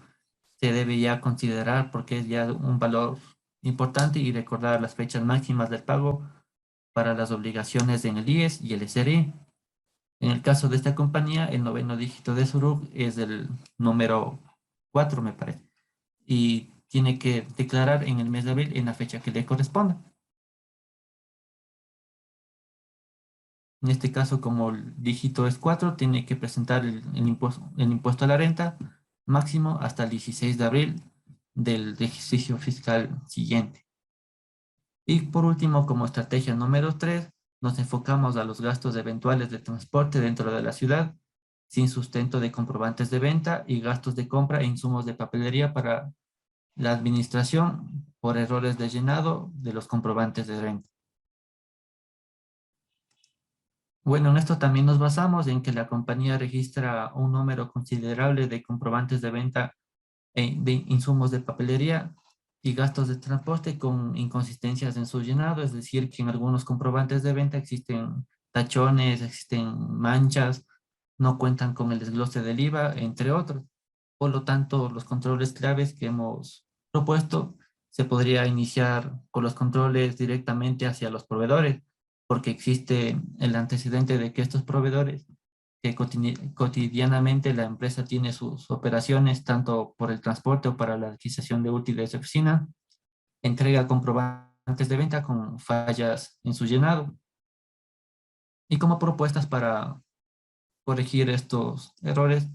se debe ya considerar porque es ya un valor importante y recordar las fechas máximas del pago para las obligaciones en el IES y el SRI. En el caso de esta compañía, el noveno dígito de su RUC es el número 4, me parece, y tiene que declarar en el mes de abril en la fecha que le corresponda. En este caso, como el dígito es 4, tiene que presentar el impuesto a la renta máximo hasta el 16 de abril del ejercicio fiscal siguiente. Y por último, como estrategia número 3, nos enfocamos a los gastos eventuales de transporte dentro de la ciudad, sin sustento de comprobantes de venta y gastos de compra e insumos de papelería para la administración por errores de llenado de los comprobantes de renta. Bueno, en esto también nos basamos en que la compañía registra un número considerable de comprobantes de venta de insumos de papelería y gastos de transporte con inconsistencias en su llenado, es decir, que en algunos comprobantes de venta existen tachones, existen manchas, no cuentan con el desglose del IVA, entre otros. Por lo tanto, los controles claves que hemos propuesto se podría iniciar con los controles directamente hacia los proveedores, porque existe el antecedente de que estos proveedores que cotidianamente la empresa tiene sus operaciones, tanto por el transporte o para la adquisición de útiles de oficina, entrega comprobantes de venta con fallas en su llenado. Y como propuestas para corregir estos errores,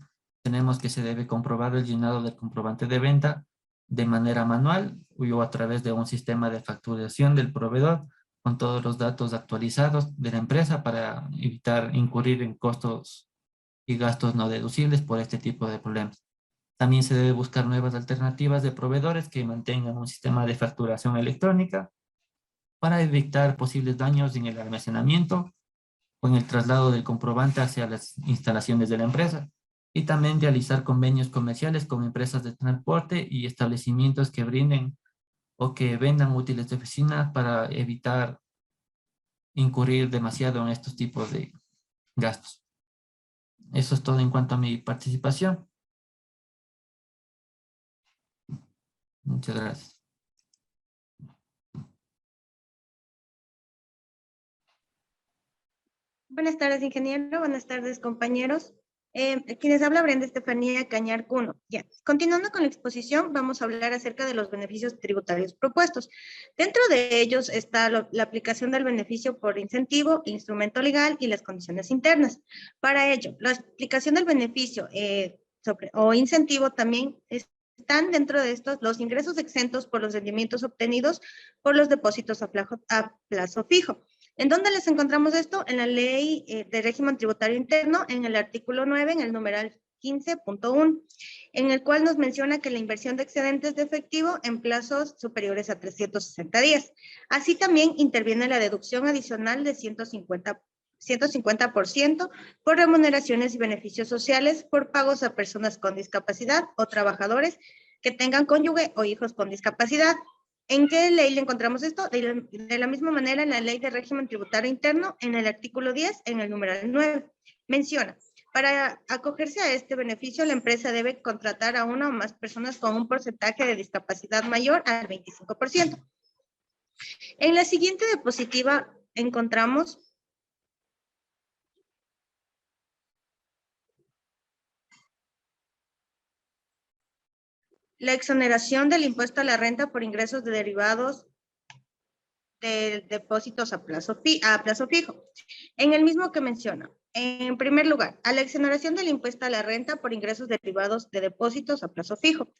tenemos que se debe comprobar el llenado del comprobante de venta de manera manual o a través de un sistema de facturación del proveedor con todos los datos actualizados de la empresa para evitar incurrir en costos y gastos no deducibles por este tipo de problemas. También se debe buscar nuevas alternativas de proveedores que mantengan un sistema de facturación electrónica para evitar posibles daños en el almacenamiento o en el traslado del comprobante hacia las instalaciones de la empresa. Y también realizar convenios comerciales con empresas de transporte y establecimientos que brinden o que vendan útiles de oficina para evitar incurrir demasiado en estos tipos de gastos. Eso es todo en cuanto a mi participación. Muchas gracias. Buenas tardes, ingeniero. Buenas tardes, compañeros. Quienes habla Brenda Estefanía Cañar Cuno. Ya. Continuando con la exposición, vamos a hablar acerca de los beneficios tributarios propuestos. Dentro de ellos está la aplicación del beneficio por incentivo, instrumento legal y las condiciones internas. Para ello, la aplicación del beneficio o incentivo también están dentro de estos los ingresos exentos por los rendimientos obtenidos por los depósitos a plazo fijo. ¿En dónde les encontramos esto? En la Ley de Régimen Tributario Interno, en el artículo 9, en el numeral 15.1, en el cual nos menciona que la inversión de excedentes de efectivo en plazos superiores a 360 días. Así también interviene la deducción adicional de 150% por remuneraciones y beneficios sociales por pagos a personas con discapacidad o trabajadores que tengan cónyuge o hijos con discapacidad. ¿En qué ley le encontramos esto? De la misma manera, en la Ley de Régimen Tributario Interno, en el artículo 10, en el numeral 9, menciona, para acogerse a este beneficio, la empresa debe contratar a una o más personas con un porcentaje de discapacidad mayor al 25%. En la siguiente diapositiva encontramos la exoneración del impuesto a la renta por ingresos de derivados de depósitos a plazo fijo. En el mismo que menciona, En primer lugar, a la exoneración del impuesto a la renta por ingresos derivados de depósitos a plazo fijo.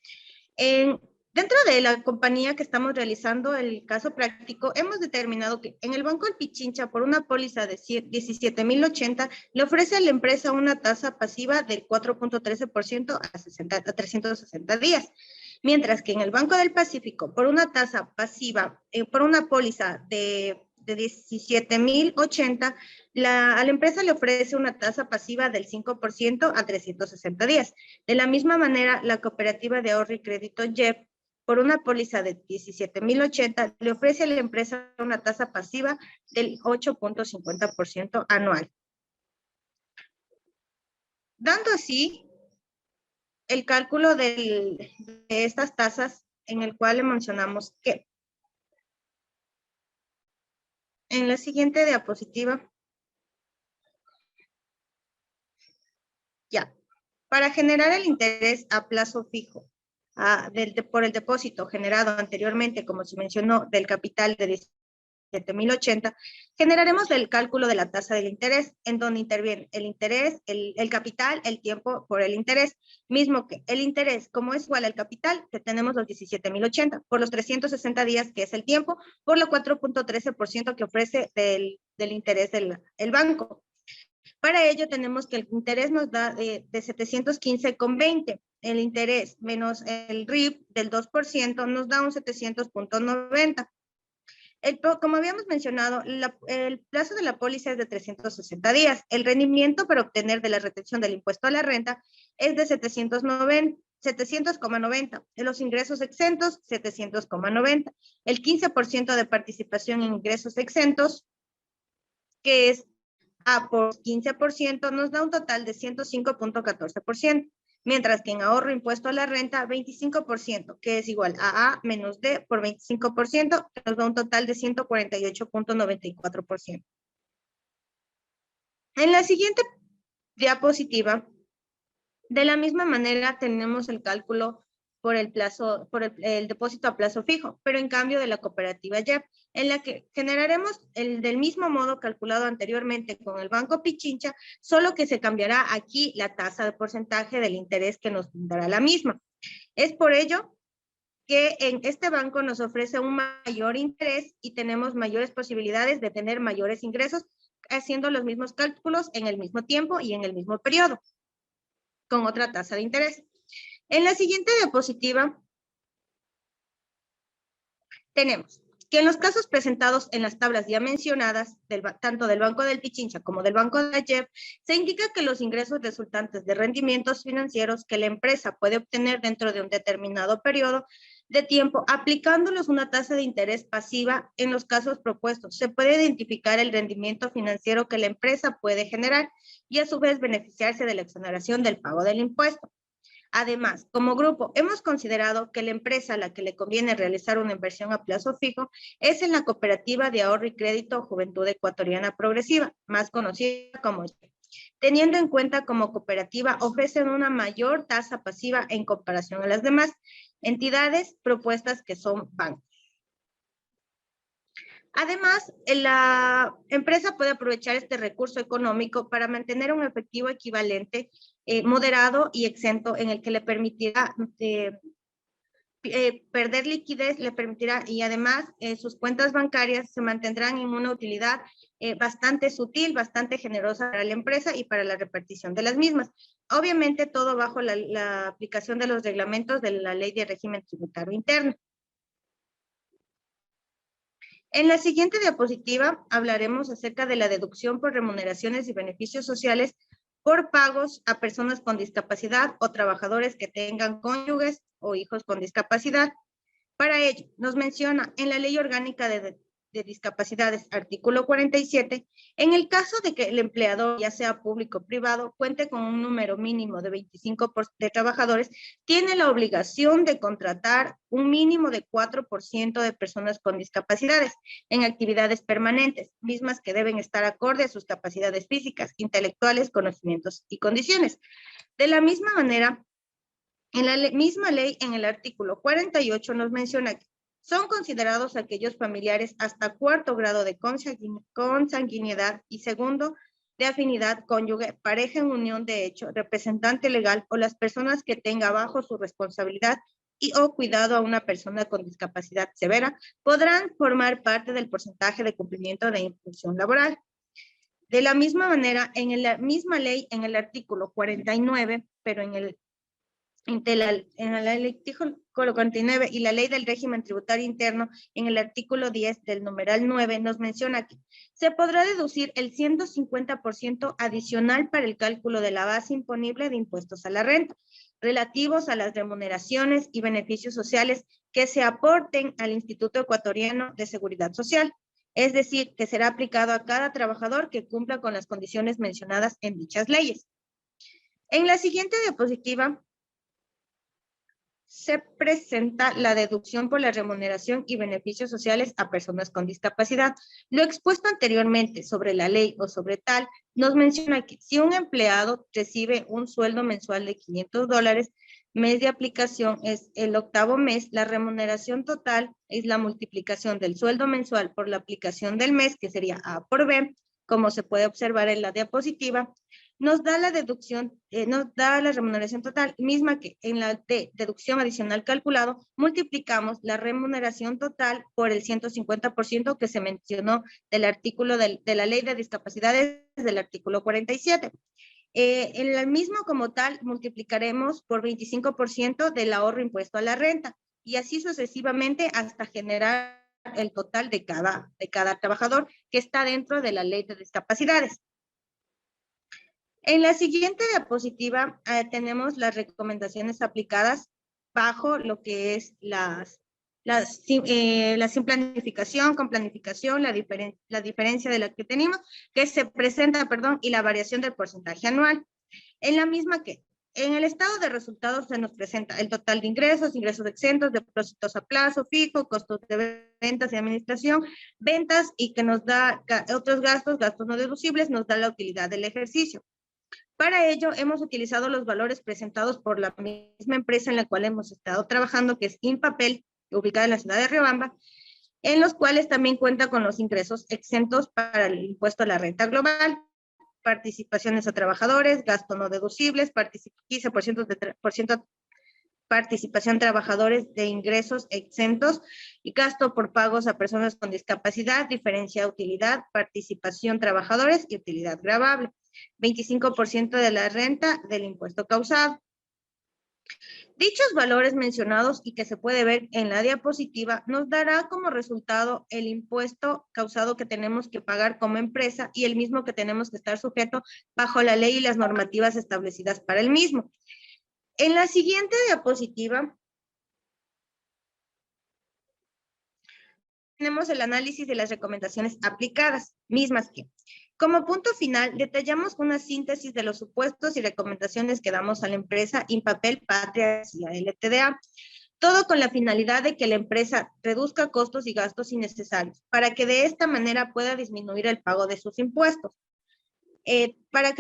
Dentro de la compañía que estamos realizando el caso práctico, hemos determinado que en el Banco del Pichincha, por una póliza de 17.080, le ofrece a la empresa una tasa pasiva del 4.13% a 360 días. Mientras que en el Banco del Pacífico, por una tasa pasiva, por una póliza de 17.080, a la empresa le ofrece una tasa pasiva del 5% a 360 días. De la misma manera, la cooperativa de ahorro y crédito JEP, por una póliza de 17.080, le ofrece a la empresa una tasa pasiva del 8.50% anual. Dando así el cálculo de estas tasas, en el cual le mencionamos que en la siguiente diapositiva, para generar el interés a plazo fijo por el depósito generado anteriormente, como se mencionó, del capital de 17.080, generaremos el cálculo de la tasa del interés, en donde interviene el interés, el capital, el tiempo por el interés, mismo que el interés, como es igual al capital, que tenemos los 17.080, por los 360 días, que es el tiempo, por lo 4.13% que ofrece del interés del banco. Para ello tenemos que el interés nos da de 715,20. El interés menos el RIB del 2% nos da un 700,90. Como habíamos mencionado, el plazo de la póliza es de 360 días. El rendimiento para obtener de la retención del impuesto a la renta es de 700,90. De los ingresos exentos, 700,90. El 15% de participación en ingresos exentos, que es A por 15%, nos da un total de 105.14%, mientras que en ahorro impuesto a la renta, 25%, que es igual a A menos D por 25%, que nos da un total de 148.94%. En la siguiente diapositiva, de la misma manera tenemos el cálculo por el depósito a plazo fijo, pero en cambio de la cooperativa JEP, en la que generaremos del mismo modo calculado anteriormente con el Banco Pichincha, solo que se cambiará aquí la tasa de porcentaje del interés que nos dará la misma. Es por ello que en este banco nos ofrece un mayor interés y tenemos mayores posibilidades de tener mayores ingresos haciendo los mismos cálculos en el mismo tiempo y en el mismo periodo, con otra tasa de interés. En la siguiente diapositiva tenemos que en los casos presentados en las tablas ya mencionadas, tanto del Banco del Pichincha como del Banco de la JEP, se indica que los ingresos resultantes de rendimientos financieros que la empresa puede obtener dentro de un determinado periodo de tiempo, aplicándolos una tasa de interés pasiva en los casos propuestos, se puede identificar el rendimiento financiero que la empresa puede generar y a su vez beneficiarse de la exoneración del pago del impuesto. Además, como grupo, hemos considerado que la empresa a la que le conviene realizar una inversión a plazo fijo es en la Cooperativa de Ahorro y Crédito Juventud Ecuatoriana Progresiva, más conocida como JEP, teniendo en cuenta como cooperativa ofrecen una mayor tasa pasiva en comparación a las demás entidades propuestas que son bancos. Además, la empresa puede aprovechar este recurso económico para mantener un efectivo equivalente moderado y exento en el que le permitirá perder liquidez, le permitirá y además sus cuentas bancarias se mantendrán en una utilidad bastante sutil, bastante generosa para la empresa y para la repartición de las mismas. Obviamente todo bajo la aplicación de los reglamentos de la Ley de Régimen Tributario Interno. En la siguiente diapositiva hablaremos acerca de la deducción por remuneraciones y beneficios sociales por pagos a personas con discapacidad o trabajadores que tengan cónyuges o hijos con discapacidad. Para ello, nos menciona en la Ley Orgánica de Discapacidades, artículo 47, en el caso de que el empleador, ya sea público o privado, cuente con un número mínimo de 25 de trabajadores, tiene la obligación de contratar un mínimo de 4% de personas con discapacidades en actividades permanentes, mismas que deben estar acorde a sus capacidades físicas, intelectuales, conocimientos y condiciones. De la misma manera, en la misma ley, en el artículo 48, nos menciona que son considerados aquellos familiares hasta 4º grado de consanguinidad y segundo de afinidad, cónyuge, pareja en unión de hecho, representante legal o las personas que tenga bajo su responsabilidad y o cuidado a una persona con discapacidad severa podrán formar parte del porcentaje de cumplimiento de inclusión laboral. De la misma manera, en la misma ley, en el artículo 49, pero en el artículo 49 y la ley del régimen tributario interno, en el artículo 10 del numeral 9, nos menciona que se podrá deducir el 150% adicional para el cálculo de la base imponible de impuestos a la renta, relativos a las remuneraciones y beneficios sociales que se aporten al Instituto Ecuatoriano de Seguridad Social. Es decir, que será aplicado a cada trabajador que cumpla con las condiciones mencionadas en dichas leyes. En la siguiente diapositiva se presenta la deducción por la remuneración y beneficios sociales a personas con discapacidad. Lo expuesto anteriormente sobre la ley o sobre tal, nos menciona que si un empleado recibe un sueldo mensual de $500, mes de aplicación es el octavo mes, la remuneración total es la multiplicación del sueldo mensual por la aplicación del mes, que sería A por B, como se puede observar en la diapositiva, nos da la deducción, nos da la remuneración total, misma que en la deducción adicional calculado, multiplicamos la remuneración total por el 150% que se mencionó del artículo de la ley de discapacidades del artículo 47. En el mismo como tal, multiplicaremos por 25% del ahorro impuesto a la renta y así sucesivamente hasta generar el total de cada trabajador que está dentro de la ley de discapacidades. En la siguiente diapositiva tenemos las recomendaciones aplicadas bajo lo que es la sin planificación, con planificación, la diferencia de la que tenemos, que se presenta, y la variación del porcentaje anual. En la misma que en el estado de resultados se nos presenta el total de ingresos, ingresos exentos, depósitos a plazo fijo, costos de ventas y administración, ventas y que nos da otros gastos no deducibles, nos da la utilidad del ejercicio. Para ello, hemos utilizado los valores presentados por la misma empresa en la cual hemos estado trabajando, que es Impapel, ubicada en la ciudad de Riobamba, en los cuales también cuenta con los ingresos exentos para el impuesto a la renta global, participaciones a trabajadores, gastos no deducibles, 15% de participación trabajadores de ingresos exentos y gasto por pagos a personas con discapacidad, diferencia de utilidad, participación trabajadores y utilidad gravable. 25% de la renta del impuesto causado. Dichos valores mencionados y que se puede ver en la diapositiva nos dará como resultado el impuesto causado que tenemos que pagar como empresa y el mismo que tenemos que estar sujeto bajo la ley y las normativas establecidas para el mismo. En la siguiente diapositiva tenemos el análisis de las recomendaciones aplicadas, mismas que como punto final, detallamos una síntesis de los supuestos y recomendaciones que damos a la empresa Impapel, Patria y a LTDA, todo con la finalidad de que la empresa reduzca costos y gastos innecesarios, para que de esta manera pueda disminuir el pago de sus impuestos. Para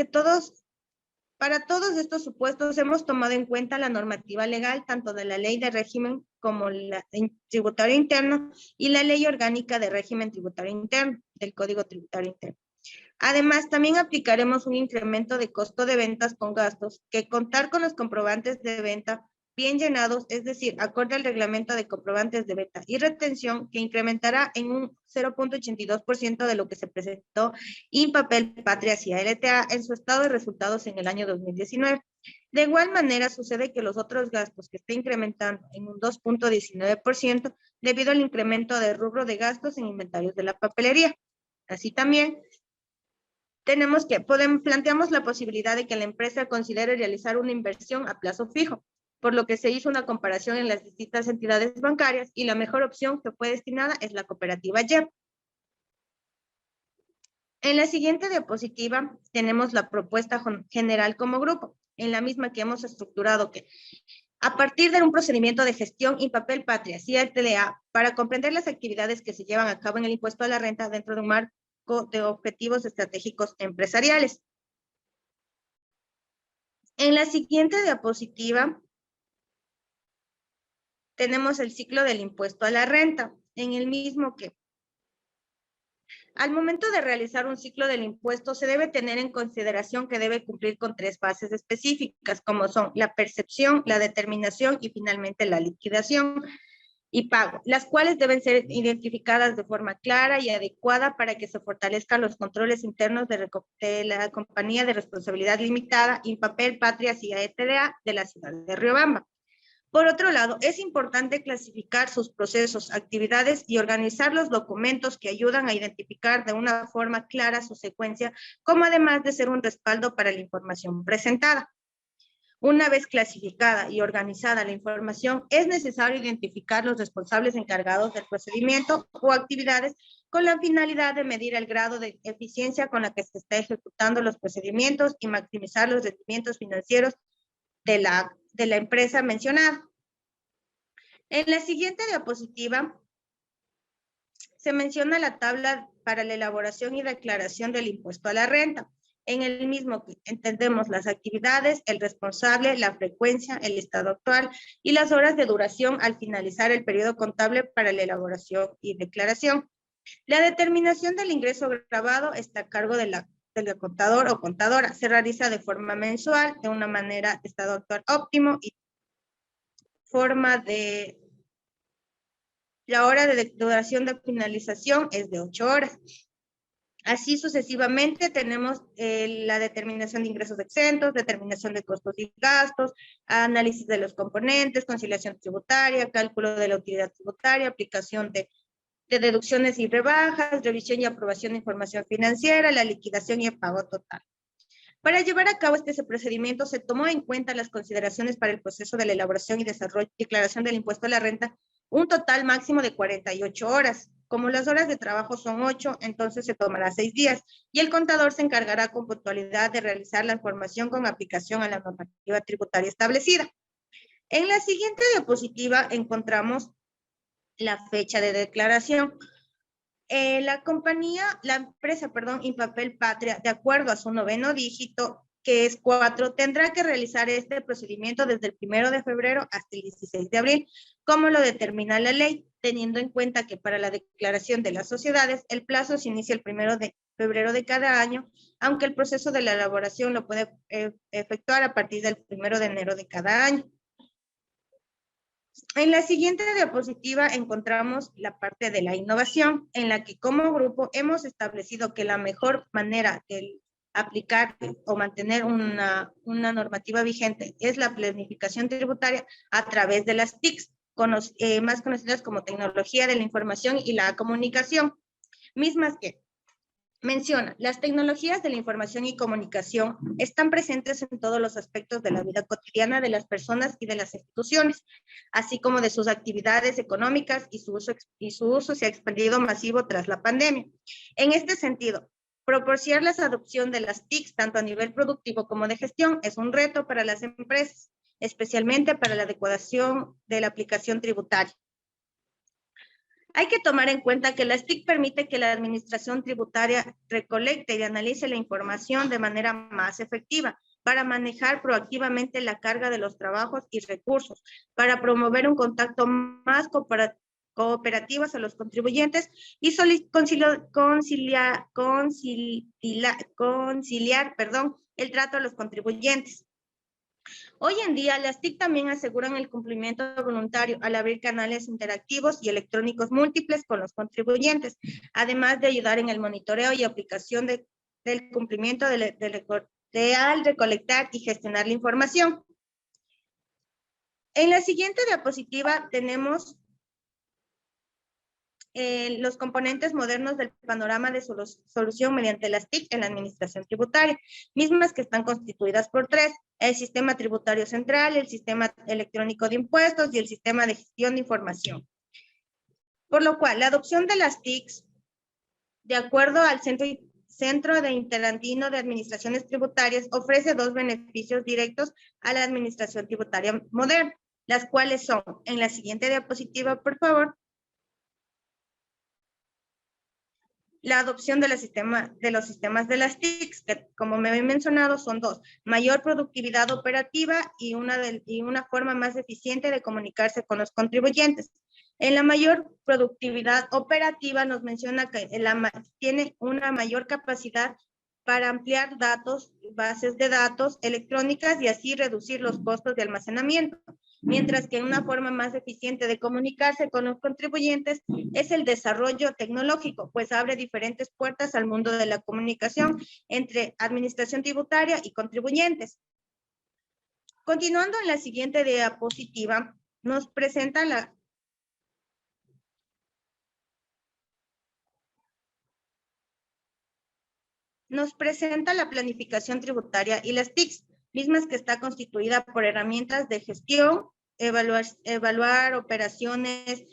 todos estos supuestos hemos tomado en cuenta la normativa legal, tanto de la ley de régimen como la tributario interno y la ley orgánica de régimen tributario interno, del Código Tributario Interno. Además, también aplicaremos un incremento de costo de ventas con gastos que contar con los comprobantes de venta bien llenados, es decir, acorde al reglamento de comprobantes de venta y retención, que incrementará en un 0.82% de lo que se presentó Impapel, Patria y LTA en su estado de resultados en el año 2019. De igual manera, sucede que los otros gastos que está incrementando en un 2.19% debido al incremento de rubro de gastos en inventarios de la papelería. Así también, planteamos la posibilidad de que la empresa considere realizar una inversión a plazo fijo, por lo que se hizo una comparación en las distintas entidades bancarias y la mejor opción que fue destinada es la cooperativa YEP. En la siguiente diapositiva tenemos la propuesta general como grupo, en la misma que hemos estructurado que a partir de un procedimiento de gestión Impapel, Patria y LTDA para comprender las actividades que se llevan a cabo en el impuesto a la renta dentro de un marco de objetivos estratégicos empresariales. En la siguiente diapositiva tenemos el ciclo del impuesto a la renta, en el mismo que Al momento de realizar un ciclo del impuesto, se debe tener en consideración que debe cumplir con 3 fases específicas, como son la percepción, la determinación y finalmente la liquidación y pago, las cuales deben ser identificadas de forma clara y adecuada para que se fortalezcan los controles internos de la compañía de responsabilidad limitada, Impapel, Patria, CIA, ETDA de la ciudad de Riobamba. Por otro lado, es importante clasificar sus procesos, actividades y organizar los documentos que ayudan a identificar de una forma clara su secuencia, como además de ser un respaldo para la información presentada. Una vez clasificada y organizada la información, es necesario identificar los responsables encargados del procedimiento o actividades con la finalidad de medir el grado de eficiencia con la que se está ejecutando los procedimientos y maximizar los rendimientos financieros de la empresa mencionada. En la siguiente diapositiva se menciona la tabla para la elaboración y declaración del impuesto a la renta. En el mismo entendemos las actividades, el responsable, la frecuencia, el estado actual y las horas de duración al finalizar el periodo contable para la elaboración y declaración. La determinación del ingreso grabado está a cargo del contador o contadora. Se realiza de forma mensual, de una manera estado actual óptimo y forma de... La hora de duración de finalización es de 8 horas. Así sucesivamente tenemos la determinación de ingresos exentos, determinación de costos y gastos, análisis de los componentes, conciliación tributaria, cálculo de la utilidad tributaria, aplicación de deducciones y rebajas, revisión y aprobación de información financiera, la liquidación y el pago total. Para llevar a cabo este procedimiento se tomó en cuenta las consideraciones para el proceso de la elaboración y desarrollo y declaración del impuesto a la renta, un total máximo de 48 horas. Como las horas de trabajo son 8, entonces se tomará 6 días y el contador se encargará con puntualidad de realizar la información con aplicación a la normativa tributaria establecida. En la siguiente diapositiva encontramos la fecha de declaración. La empresa, Impapel Patria, de acuerdo a su 9º dígito, que es 4, tendrá que realizar este procedimiento desde el 1 de febrero hasta el 16 de abril, como lo determina la ley, teniendo en cuenta que para la declaración de las sociedades, el plazo se inicia el 1 de febrero de cada año, aunque el proceso de la elaboración lo puede efectuar a partir del 1 de enero de cada año. En la siguiente diapositiva encontramos la parte de la innovación, en la que como grupo hemos establecido que la mejor manera de aplicar o mantener una normativa vigente es la planificación tributaria a través de las TICs, más conocidas como tecnología de la información y la comunicación, mismas que menciona, las tecnologías de la información y comunicación están presentes en todos los aspectos de la vida cotidiana de las personas y de las instituciones, así como de sus actividades económicas y su uso se ha expandido masivo tras la pandemia. En este sentido, proporcionar la adopción de las TICs, tanto a nivel productivo como de gestión, es un reto para las empresas, especialmente para la adecuación de la aplicación tributaria. Hay que tomar en cuenta que las TIC permite que la administración tributaria recolecte y analice la información de manera más efectiva para manejar proactivamente la carga de los trabajos y recursos, para promover un contacto más cooperativo a los contribuyentes y conciliar el trato a los contribuyentes. Hoy en día, las TIC también aseguran el cumplimiento voluntario al abrir canales interactivos y electrónicos múltiples con los contribuyentes, además de ayudar en el monitoreo y aplicación del cumplimiento al recolectar y gestionar la información. En la siguiente diapositiva tenemos los componentes modernos del panorama de solución mediante las TIC en la administración tributaria, mismas que están constituidas por 3, el sistema tributario central, el sistema electrónico de impuestos y el sistema de gestión de información. Por lo cual, la adopción de las TICs, de acuerdo al Centro Interandino de Administraciones Tributarias, ofrece 2 beneficios directos a la administración tributaria moderna, las cuales son, en la siguiente diapositiva, por favor, la adopción de los sistemas de las TICs, que como me había mencionado son 2, mayor productividad operativa y una forma más eficiente de comunicarse con los contribuyentes. En la mayor productividad operativa nos menciona que tiene una mayor capacidad para ampliar datos, bases de datos electrónicas y así reducir los costos de almacenamiento. Mientras que una forma más eficiente de comunicarse con los contribuyentes es el desarrollo tecnológico, pues abre diferentes puertas al mundo de la comunicación entre administración tributaria y contribuyentes. Continuando en la siguiente diapositiva, nos presenta la planificación tributaria y las TICs, mismas que está constituida por herramientas de gestión, evaluar operaciones,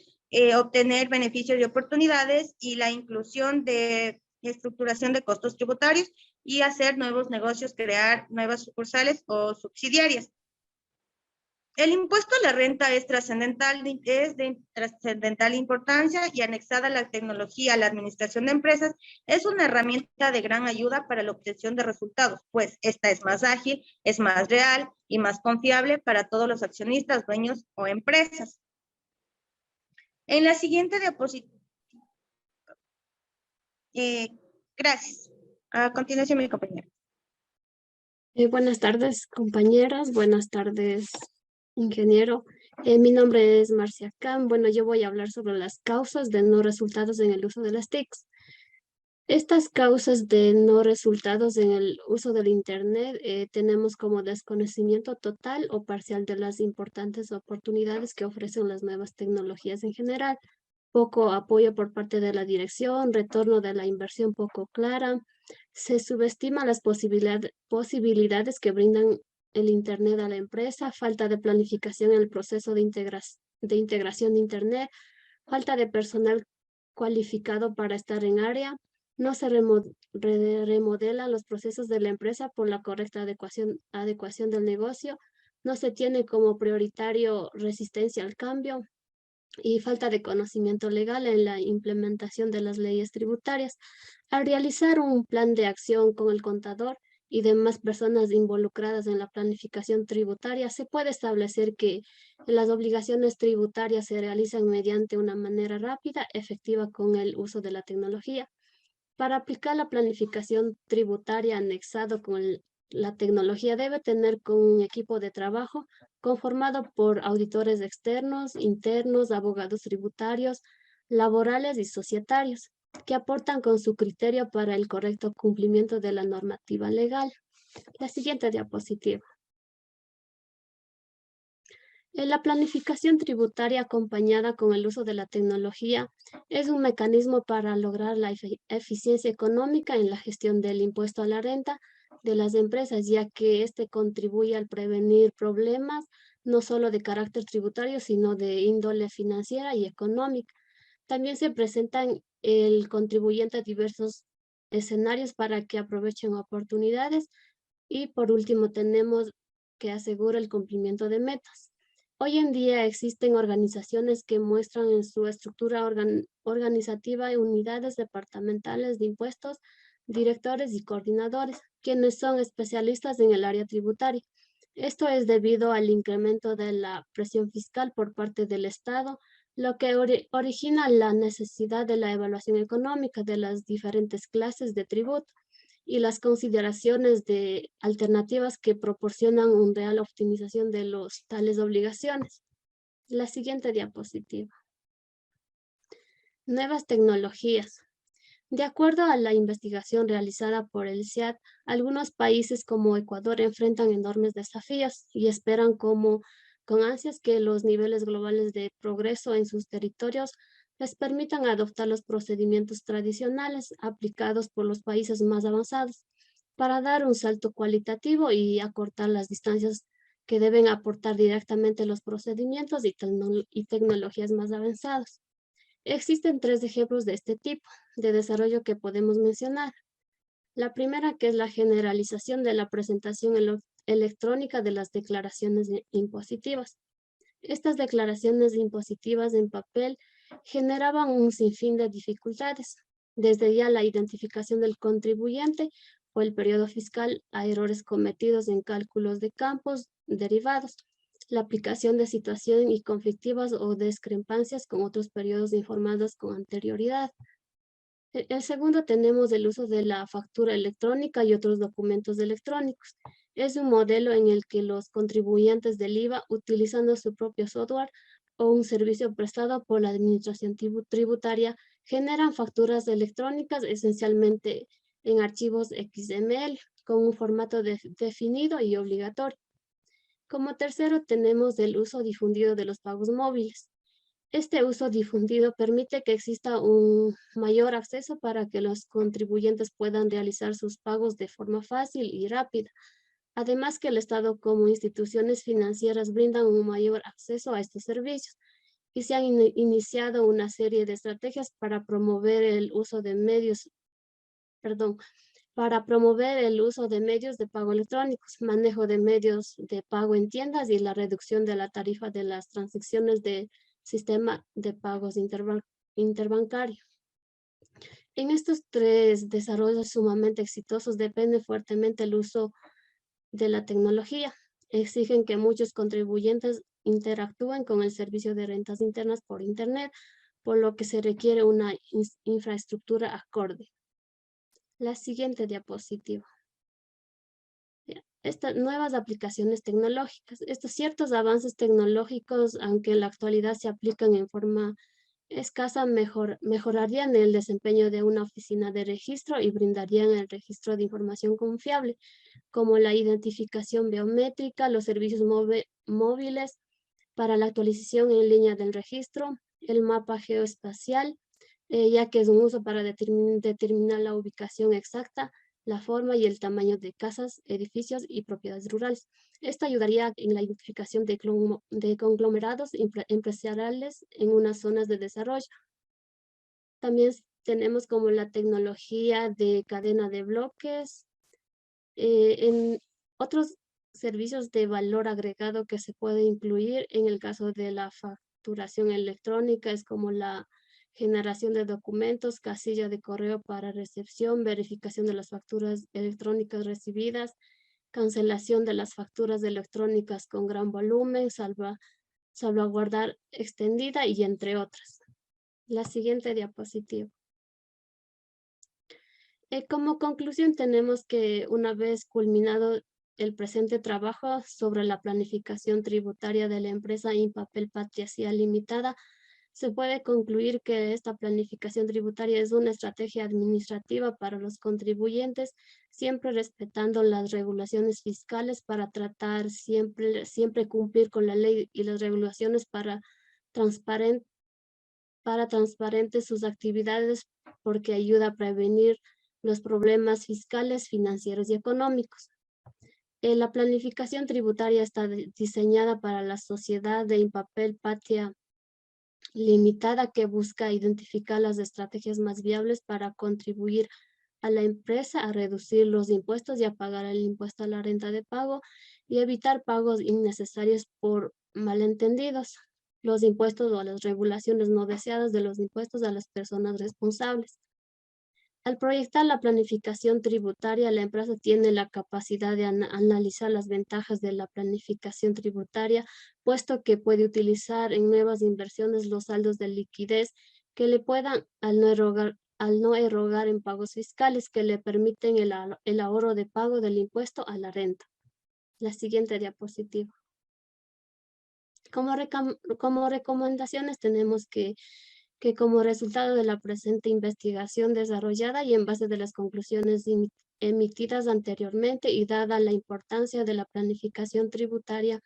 obtener beneficios y oportunidades y la inclusión de estructuración de costos tributarios y hacer nuevos negocios, crear nuevas sucursales o subsidiarias. El impuesto a la renta es de trascendental importancia y anexada a la tecnología, a la administración de empresas, es una herramienta de gran ayuda para la obtención de resultados, pues esta es más ágil, es más real y más confiable para todos los accionistas, dueños o empresas. En la siguiente diapositiva. Gracias. A continuación, mi compañera. Buenas tardes, compañeras. Buenas tardes, ingeniero. Mi nombre es Marcia Cam. Bueno, yo voy a hablar sobre las causas de no resultados en el uso de las TICs. Estas causas de no resultados en el uso del Internet tenemos como desconocimiento total o parcial de las importantes oportunidades que ofrecen las nuevas tecnologías en general, poco apoyo por parte de la dirección, retorno de la inversión poco clara, se subestima las posibilidades que brindan el Internet a la empresa, falta de planificación en el proceso de integración de Internet, falta de personal cualificado para estar en área, no se remodelan los procesos de la empresa por la correcta adecuación del negocio, no se tiene como prioritario resistencia al cambio y falta de conocimiento legal en la implementación de las leyes tributarias. Al realizar un plan de acción con el contador y demás personas involucradas en la planificación tributaria, se puede establecer que las obligaciones tributarias se realizan mediante una manera rápida, efectiva con el uso de la tecnología. Para aplicar la planificación tributaria anexado con la tecnología debe tener con un equipo de trabajo conformado por auditores externos, internos, abogados tributarios, laborales y societarios, que aportan con su criterio para el correcto cumplimiento de la normativa legal. La siguiente diapositiva. La planificación tributaria acompañada con el uso de la tecnología es un mecanismo para lograr la eficiencia económica en la gestión del impuesto a la renta de las empresas, ya que este contribuye al prevenir problemas no solo de carácter tributario, sino de índole financiera y económica. También se presentan el contribuyente a diversos escenarios para que aprovechen oportunidades y por último tenemos que asegura el cumplimiento de metas. Hoy en día existen organizaciones que muestran en su estructura organizativa unidades departamentales de impuestos, directores y coordinadores, quienes son especialistas en el área tributaria. Esto es debido al incremento de la presión fiscal por parte del Estado, lo que origina la necesidad de la evaluación económica de las diferentes clases de tributo y las consideraciones de alternativas que proporcionan una real optimización de los tales obligaciones. La siguiente diapositiva. Nuevas tecnologías. De acuerdo a la investigación realizada por el SIAT, algunos países como Ecuador enfrentan enormes desafíos y esperan con ansias que los niveles globales de progreso en sus territorios les permitan adoptar los procedimientos tradicionales aplicados por los países más avanzados para dar un salto cualitativo y acortar las distancias que deben aportar directamente los procedimientos y tecnologías más avanzadas. Existen 3 ejemplos de este tipo de desarrollo que podemos mencionar. La primera, que es la generalización de la presentación electrónica de las declaraciones impositivas. Estas declaraciones impositivas en papel generaban un sinfín de dificultades, desde ya la identificación del contribuyente o el periodo fiscal a errores cometidos en cálculos de campos derivados, la aplicación de situaciones conflictivas o discrepancias con otros periodos informados con anterioridad. El segundo tenemos el uso de la factura electrónica y otros documentos electrónicos. Es un modelo en el que los contribuyentes del IVA, utilizando su propio software o un servicio prestado por la administración tributaria, generan facturas electrónicas esencialmente en archivos XML con un formato definido y obligatorio. Como tercero tenemos el uso difundido de los pagos móviles. Este uso difundido permite que exista un mayor acceso para que los contribuyentes puedan realizar sus pagos de forma fácil y rápida. Además que el Estado como instituciones financieras brindan un mayor acceso a estos servicios y se han iniciado una serie de estrategias para promover el uso de medios de pago electrónicos, manejo de medios de pago en tiendas y la reducción de la tarifa de las transacciones de sistema de pagos interbancario. En estos tres desarrollos sumamente exitosos depende fuertemente el uso de la tecnología. Exigen que muchos contribuyentes interactúen con el servicio de rentas internas por Internet, por lo que se requiere una infraestructura acorde. La siguiente diapositiva. Estas nuevas aplicaciones tecnológicas. Estos ciertos avances tecnológicos, aunque en la actualidad se aplican en forma escasa, mejorarían el desempeño de una oficina de registro y brindarían el registro de información confiable, como la identificación biométrica, los servicios móviles para la actualización en línea del registro, el mapa geoespacial, ya que es un uso para determinar la ubicación exacta, la forma y el tamaño de casas, edificios y propiedades rurales. Esto ayudaría en la identificación de conglomerados empresariales en unas zonas de desarrollo. También tenemos como la tecnología de cadena de bloques. En otros servicios de valor agregado que se puede incluir en el caso de la facturación electrónica es como la generación de documentos, casilla de correo para recepción, verificación de las facturas electrónicas recibidas, cancelación de las facturas electrónicas con gran volumen, salvaguardar extendida y entre otras. La siguiente diapositiva. Como conclusión tenemos que una vez culminado el presente trabajo sobre la planificación tributaria de la empresa Impapel Patria S.A. Limitada, se puede concluir que esta planificación tributaria es una estrategia administrativa para los contribuyentes, siempre respetando las regulaciones fiscales para tratar siempre cumplir con la ley y las regulaciones para transparentes sus actividades, porque ayuda a prevenir los problemas fiscales, financieros y económicos. La planificación tributaria está diseñada para la sociedad de Impapel Patria Limitada, que busca identificar las estrategias más viables para contribuir a la empresa a reducir los impuestos y a pagar el impuesto a la renta de pago y evitar pagos innecesarios por malentendidos, los impuestos o las regulaciones no deseadas de los impuestos a las personas responsables. Al proyectar la planificación tributaria, la empresa tiene la capacidad de analizar las ventajas de la planificación tributaria, puesto que puede utilizar en nuevas inversiones los saldos de liquidez que le puedan, al no erogar en pagos fiscales, que le permiten el ahorro de pago del impuesto a la renta. La siguiente diapositiva. Como recomendaciones tenemos que como resultado de la presente investigación desarrollada y en base de las conclusiones emitidas anteriormente y dada la importancia de la planificación tributaria,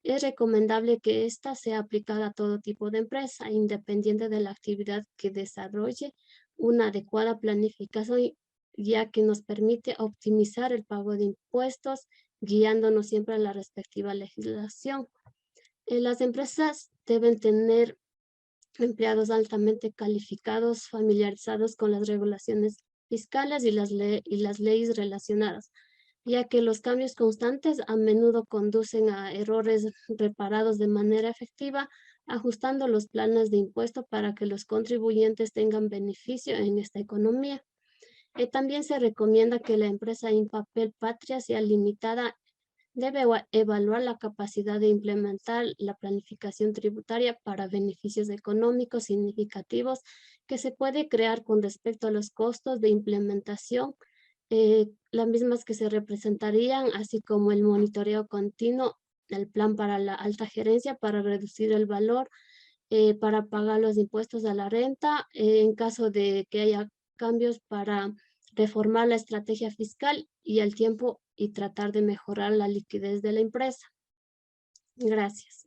es recomendable que ésta sea aplicada a todo tipo de empresa, independiente de la actividad que desarrolle una adecuada planificación, ya que nos permite optimizar el pago de impuestos, guiándonos siempre a la respectiva legislación. Las empresas deben tener empleados altamente calificados, familiarizados con las regulaciones fiscales y las leyes relacionadas, ya que los cambios constantes a menudo conducen a errores reparados de manera efectiva, ajustando los planes de impuesto para que los contribuyentes tengan beneficio en esta economía. También se recomienda que la empresa Impapel Patria S.A. Limitada Debe evaluar la capacidad de implementar la planificación tributaria para beneficios económicos significativos que se puede crear con respecto a los costos de implementación, las mismas que se representarían, así como el monitoreo continuo del plan para la alta gerencia para reducir el valor, para pagar los impuestos a la renta, en caso de que haya cambios para reformar la estrategia fiscal y al tiempo y tratar de mejorar la liquidez de la empresa. Gracias.